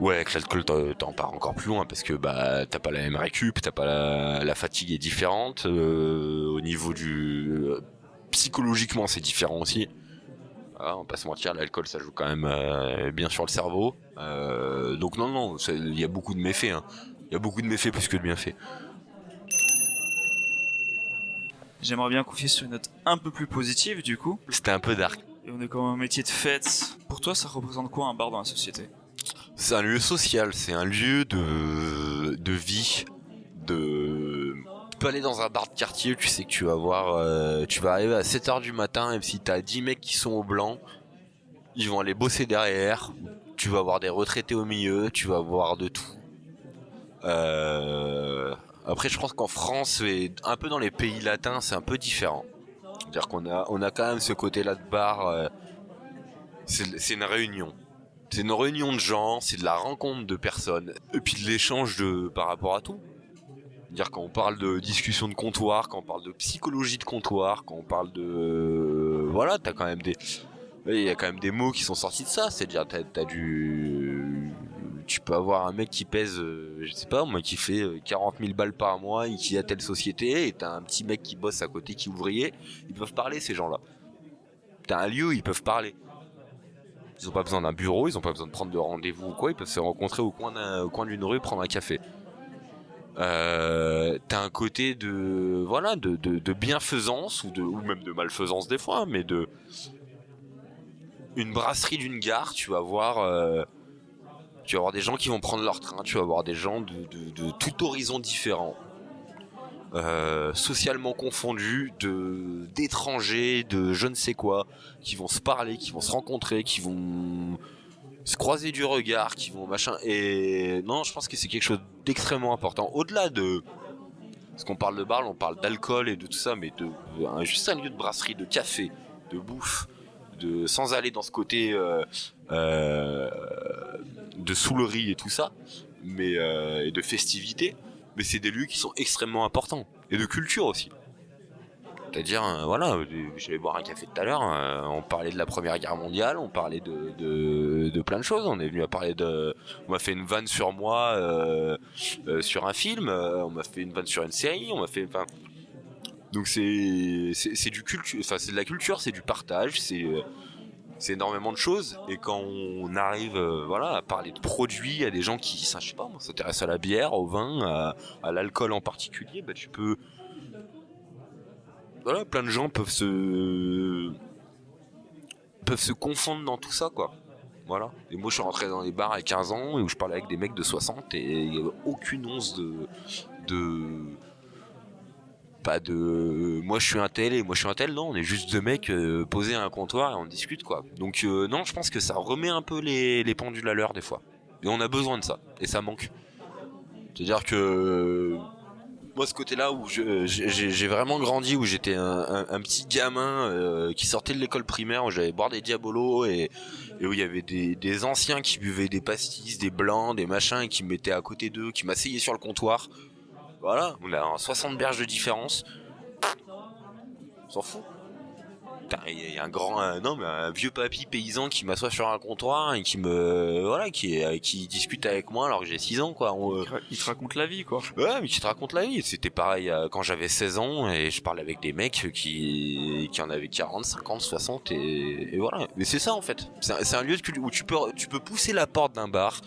ouais, avec l'alcool, t'en pars encore plus loin parce que bah t'as pas la même récup, t'as pas la fatigue est différente. Au niveau du psychologiquement, c'est différent aussi. Voilà, on va pas se mentir, l'alcool ça joue quand même bien sur le cerveau. Donc non, il y a beaucoup de méfaits. Hein. Il y a beaucoup de méfaits plus que de bienfaits. J'aimerais bien confier sur une note un peu plus positive du coup. C'était un peu dark. Et on est comme un métier de fête. Pour toi, ça représente quoi un bar dans la société? C'est un lieu social, c'est un lieu de vie, Tu peux aller dans un bar de quartier, tu sais que tu vas voir, tu vas arriver à 7h du matin, et si t'as 10 mecs qui sont au blanc, ils vont aller bosser derrière, tu vas avoir des retraités au milieu, tu vas voir de tout. Après, je pense qu'en France, et un peu dans les pays latins, c'est un peu différent. C'est-à-dire qu'on a quand même ce côté-là de bar, c'est une réunion. C'est une réunion de gens, c'est de la rencontre de personnes, et puis de l'échange par rapport à tout. C'est-à-dire quand on parle de discussion de comptoir, quand on parle de psychologie de comptoir, quand on parle de... Voilà, il y a quand même des mots qui sont sortis de ça. C'est-à-dire tu peux avoir un mec qui pèse, je sais pas, moi, qui fait 40 000 balles par mois et qui a telle société, et t'as un petit mec qui bosse à côté, qui est ouvrier, ils peuvent parler ces gens-là. T'as un lieu où ils peuvent parler. Ils ont pas besoin d'un bureau, ils ont pas besoin de prendre de rendez-vous ou quoi, ils peuvent se rencontrer au coin d'une rue, prendre un café. T'as un côté de bienfaisance ou même de malfaisance des fois, mais une brasserie d'une gare, tu vas voir des gens qui vont prendre leur train, tu vas voir des gens de tout horizon différent, socialement confondus, d'étrangers, de je ne sais quoi, qui vont se parler, qui vont se rencontrer, qui vont se croiser du regard, qui vont machin. Et non, je pense que c'est quelque chose d'extrêmement important. Au-delà de... Parce qu'on parle de bar, on parle d'alcool et de tout ça, mais juste un lieu de brasserie, de café, de bouffe, sans aller dans ce côté de soulerie et tout ça, mais et de festivité. Mais c'est des lieux qui sont extrêmement importants. Et de culture aussi. C'est-à-dire, j'allais boire un café tout à l'heure, on parlait de la Première Guerre mondiale, on parlait de plein de choses, on est venu à parler on m'a fait une vanne sur moi sur un film, on m'a fait une vanne sur une série, donc c'est du culture, enfin c'est de la culture, c'est du partage, c'est énormément de choses, et quand on arrive à parler de produits à des gens qui, je sais pas, s'intéressent à la bière, au vin, à l'alcool en particulier, bah tu peux... Voilà, plein de gens peuvent se confondre dans tout ça, quoi. Voilà. Et moi, je suis rentré dans les bars à 15 ans où je parlais avec des mecs de 60 et il n'y avait aucune once moi je suis un tel et moi je suis un tel. Non, on est juste deux mecs posés à un comptoir et on discute, quoi. Donc non, je pense que ça remet un peu les pendules à l'heure des fois. Et on a besoin de ça. Et ça manque. C'est-à-dire que... Moi, ce côté-là où j'ai vraiment grandi, où j'étais un petit gamin qui sortait de l'école primaire, où j'allais boire des diabolos et où il y avait des anciens qui buvaient des pastis, des blancs, des machins, et qui me mettaient à côté d'eux, qui m'asseyaient sur le comptoir. Voilà, on a 60 berges de différence. On s'en fout. Il y a un vieux papy paysan qui m'assoit sur un comptoir et qui discute avec moi alors que j'ai 6 ans, quoi. Il te raconte la vie, quoi. Ouais, mais qui te raconte la vie. C'était pareil quand j'avais 16 ans et je parlais avec des mecs qui en avaient 40, 50, 60 et voilà. Mais c'est ça, en fait. C'est un lieu de culture où tu peux pousser la porte d'un bar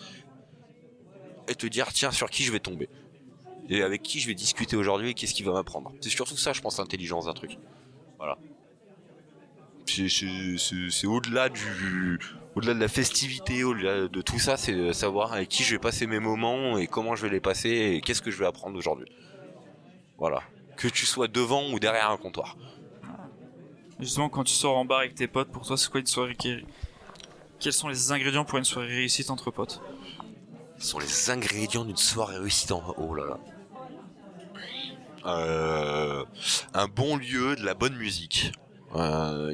et te dire, tiens, sur qui je vais tomber et avec qui je vais discuter aujourd'hui et qu'est-ce qu'il va m'apprendre. C'est surtout ça, je pense, l'intelligence d'un truc. Voilà. C'est au-delà de la festivité, au-delà de tout ça, c'est savoir avec qui je vais passer mes moments et comment je vais les passer et qu'est-ce que je vais apprendre aujourd'hui. Voilà. Que tu sois devant ou derrière un comptoir. Justement, quand tu sors en bar avec tes potes, pour toi, c'est quoi une soirée Quels sont les ingrédients pour une soirée réussite entre potes? Ce sont les ingrédients d'une soirée réussite Oh là là. Un bon lieu, de la bonne musique.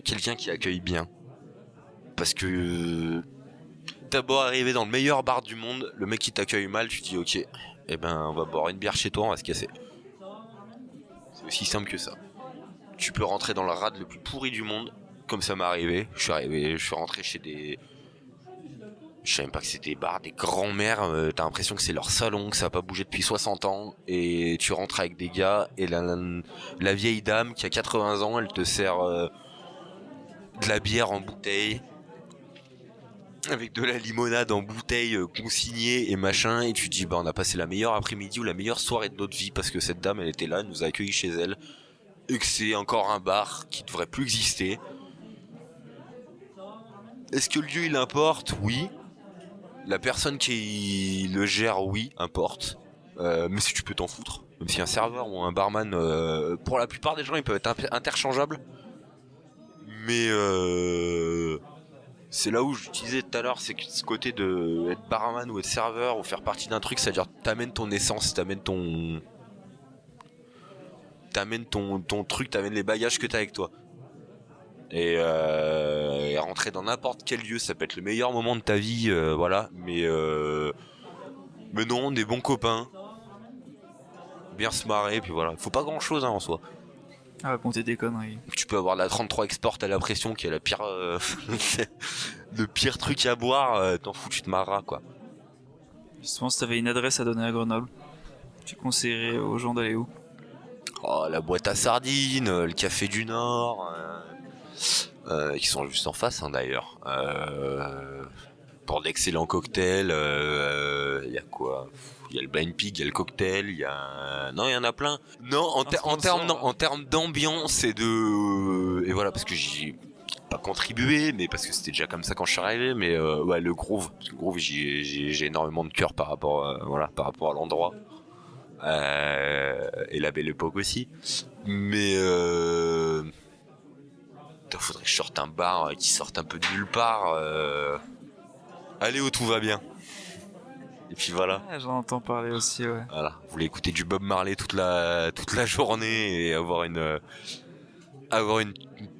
Quelqu'un qui accueille bien, parce que t'as beau arriver dans le meilleur bar du monde, le mec qui t'accueille mal, tu dis ok, on va boire une bière chez toi, on va se casser. C'est aussi simple que ça. Tu peux rentrer dans le rad le plus pourri du monde, comme ça m'est arrivé. Je suis rentré chez je savais même pas que c'était des bars, des grands-mères, t'as l'impression que c'est leur salon, que ça a pas bougé depuis 60 ans, et tu rentres avec des gars, et la vieille dame qui a 80 ans, elle te sert de la bière en bouteille, avec de la limonade en bouteille consignée et machin, et tu te dis, on a passé la meilleure après-midi ou la meilleure soirée de notre vie, parce que cette dame, elle était là, elle nous a accueillis chez elle, et que c'est encore un bar qui devrait plus exister. Est-ce que le lieu, il importe? Oui. La personne qui le gère, oui, importe. Mais si tu peux t'en foutre. Même si un serveur ou un barman, pour la plupart des gens, ils peuvent être interchangeables. Mais c'est là où je disais tout à l'heure, c'est que ce côté de être barman ou être serveur ou faire partie d'un truc, c'est-à-dire t'amènes ton essence, t'amènes ton truc, t'amènes les bagages que t'as avec toi. Et rentrer dans n'importe quel lieu, ça peut être le meilleur moment de ta vie, voilà. Mais non, des bons copains, bien se marrer, puis voilà. Faut pas grand-chose en soi. Ah, raconter des conneries. Tu peux avoir de la 33 Export à la pression, qui est la pire, le pire truc à boire. T'en fous, tu te marreras, quoi. Justement, si t'avais une adresse à donner à Grenoble, tu conseillerais aux gens d'aller où? Oh, la boîte à sardines, le café du Nord. qui sont juste en face d'ailleurs. Pour d'excellents cocktails, il y a quoi? Il y a le Blind Pig, il y a le cocktail, il y en a plein. Non, en termes d'ambiance et voilà, parce que j'y ai pas contribué, mais parce que c'était déjà comme ça quand je suis arrivé, mais ouais, le Groove, j'ai énormément de cœur par rapport à l'endroit. Et la Belle Époque aussi. Mais faudrait que je sorte un bar qui sorte un peu de nulle part. Allez où tout va bien. Et puis voilà. Ah, j'en entends parler aussi, ouais. Voilà. Vous voulez écouter du Bob Marley toute la journée et avoir une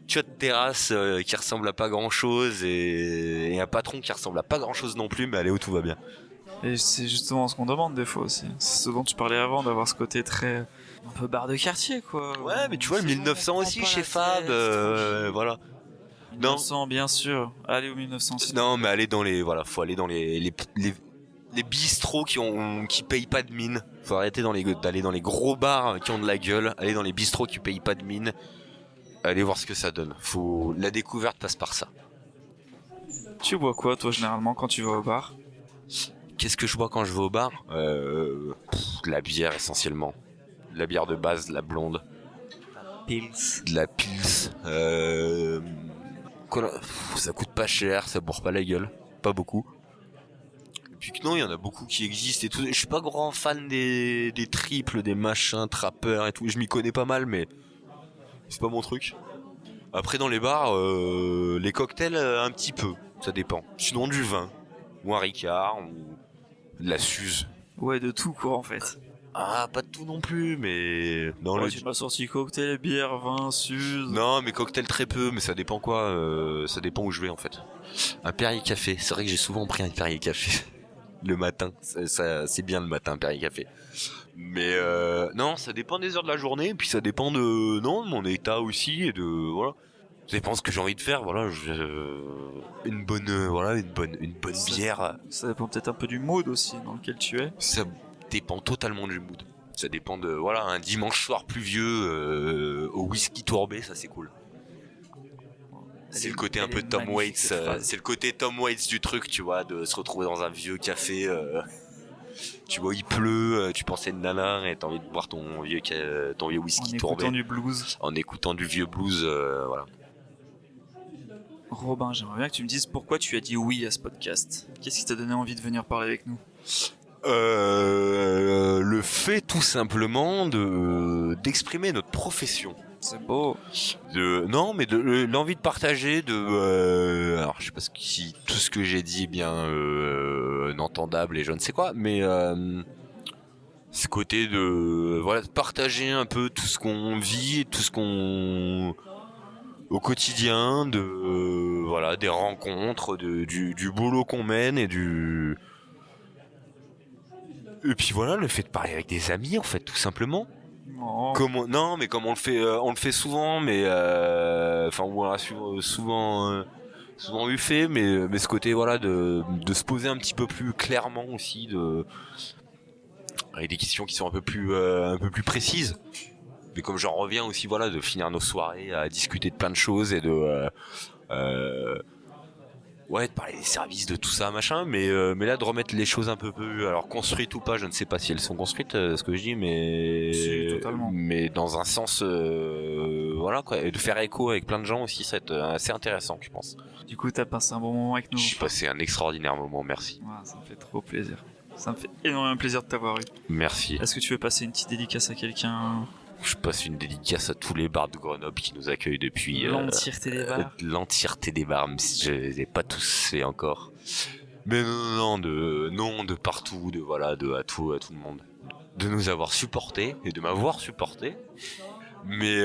chiotte terrasse qui ressemble à pas grand chose et un patron qui ressemble à pas grand chose non plus, mais allez où tout va bien. Et c'est justement ce qu'on demande des fois aussi. C'est ce dont tu parlais avant, d'avoir ce côté très un peu bar de quartier, quoi. Ouais, mais tu vois, le 1900 aussi chez Fab, voilà. 1900, bien sûr. Allez au 1900. Non, mais faut aller dans les bistrots qui payent pas de mine. Faut arrêter d'aller dans les gros bars qui ont de la gueule. Aller dans les bistrots qui payent pas de mine. Allez voir ce que ça donne. La découverte passe par ça. Tu bois quoi, toi, généralement, quand tu vas au bar? Qu'est-ce que je bois quand je vais au bar? De la bière essentiellement. De la bière de base, de la blonde. De la pils. Ça coûte pas cher, ça bourre pas la gueule. Pas beaucoup. Et puis que non, il y en a beaucoup qui existent et tout. Je suis pas grand fan des triples, des machins, trappeurs et tout. Je m'y connais pas mal, mais c'est pas mon truc. Après, dans les bars, les cocktails, un petit peu. Ça dépend. Sinon, du vin. Ou un Ricard, ou de la Suze. Ouais, de tout, quoi, en fait. Ah, pas de tout non plus, mais... Non, tu m'as sorti cocktail, bière, vin, Suze... Non, mais cocktail très peu, mais ça dépend quoi. Ça dépend où je vais, en fait. Un Perrier Café. C'est vrai que j'ai souvent pris un Perrier Café. Le matin. C'est bien le matin, un Perrier Café. Mais non, ça dépend des heures de la journée, puis ça dépend de mon état aussi, et de... Voilà. Ça dépend de ce que j'ai envie de faire, voilà. Une bonne bière. Ça dépend peut-être un peu du mood aussi dans lequel tu es. Ça dépend totalement du mood. Ça dépend de, voilà, un dimanche soir pluvieux au whisky tourbé, ça c'est cool. C'est le côté un peu Tom Waits, c'est le côté Tom Waits du truc, tu vois, de se retrouver dans un vieux café. Tu vois, il pleut, tu pensais de nana et t'as envie de boire ton vieux whisky tourbé. En écoutant du blues. En écoutant du vieux blues, voilà. Robin, j'aimerais bien que tu me dises pourquoi tu as dit oui à ce podcast. Qu'est-ce qui t'a donné envie de venir parler avec nous? Le fait tout simplement d'exprimer notre profession. C'est beau. L'envie de partager, alors je sais pas si tout ce que j'ai dit est bien entendable et je ne sais quoi, mais ce côté de partager un peu tout ce qu'on vit, tout ce qu'on au quotidien, des rencontres, du boulot qu'on mène et puis voilà, le fait de parler avec des amis en fait, tout simplement. Oh. Comme on le fait souvent, mais on l'a souvent eu fait, mais ce côté de se poser un petit peu plus clairement aussi, avec des questions qui sont un peu plus précises. Mais comme j'en reviens aussi, de finir nos soirées à discuter de plein de choses et de parler des services, de tout ça, machin, mais là de remettre les choses un peu plus, alors construites ou pas, je ne sais pas si elles sont construites, ce que je dis, mais si, totalement. Mais dans un sens, et de faire écho avec plein de gens aussi, ça va être assez intéressant, je pense. Du coup, t'as passé un bon moment avec nous. J'ai passé un extraordinaire moment, merci. Ouais, ça me fait trop plaisir. Ça me fait énormément plaisir de t'avoir eu. Merci. Est-ce que tu veux passer une petite dédicace à quelqu'un? Je passe une dédicace à tous les bars de Grenoble qui nous accueillent depuis l'entièreté des bars. L'entièreté des bars, même si je les ai pas tous fait encore. Mais de partout, à tout le monde, de nous avoir supportés et de m'avoir supporté. Mais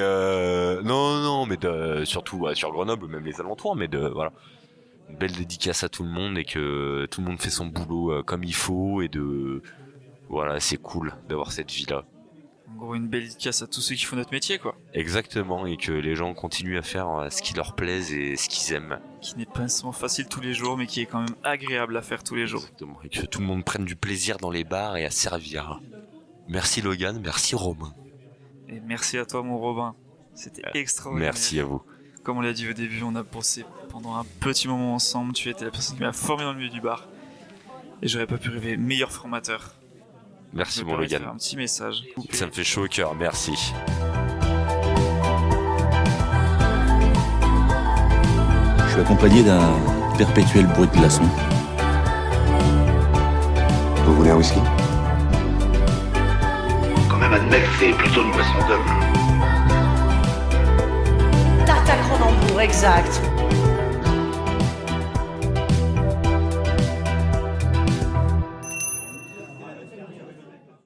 surtout sur Grenoble, même les alentours, mais une belle dédicace à tout le monde et que tout le monde fait son boulot comme il faut et c'est cool d'avoir cette vie-là. En gros, une belle dédicace à tous ceux qui font notre métier, quoi. Exactement, et que les gens continuent à faire ce qui leur plaise et ce qu'ils aiment. Qui n'est pas nécessairement facile tous les jours, mais qui est quand même agréable à faire tous les jours. Exactement, et que tout le monde prenne du plaisir dans les bars et à servir. Merci Logan, merci Romain. Et merci à toi, mon Robin. C'était extraordinaire. Merci à vous. Comme on l'a dit au début, on a bossé pendant un petit moment ensemble. Tu étais la personne qui m'a formé dans le milieu du bar. Et j'aurais pas pu rêver meilleur formateur. Merci Je me mon permets de faire Logan. un petit message. Ça me fait chaud au cœur, merci. Je suis accompagné d'un perpétuel bruit de glaçons. Vous voulez un whisky? Quand même admettre que c'est plutôt une boisson d'homme. Tarte à Cronenbourg, exact.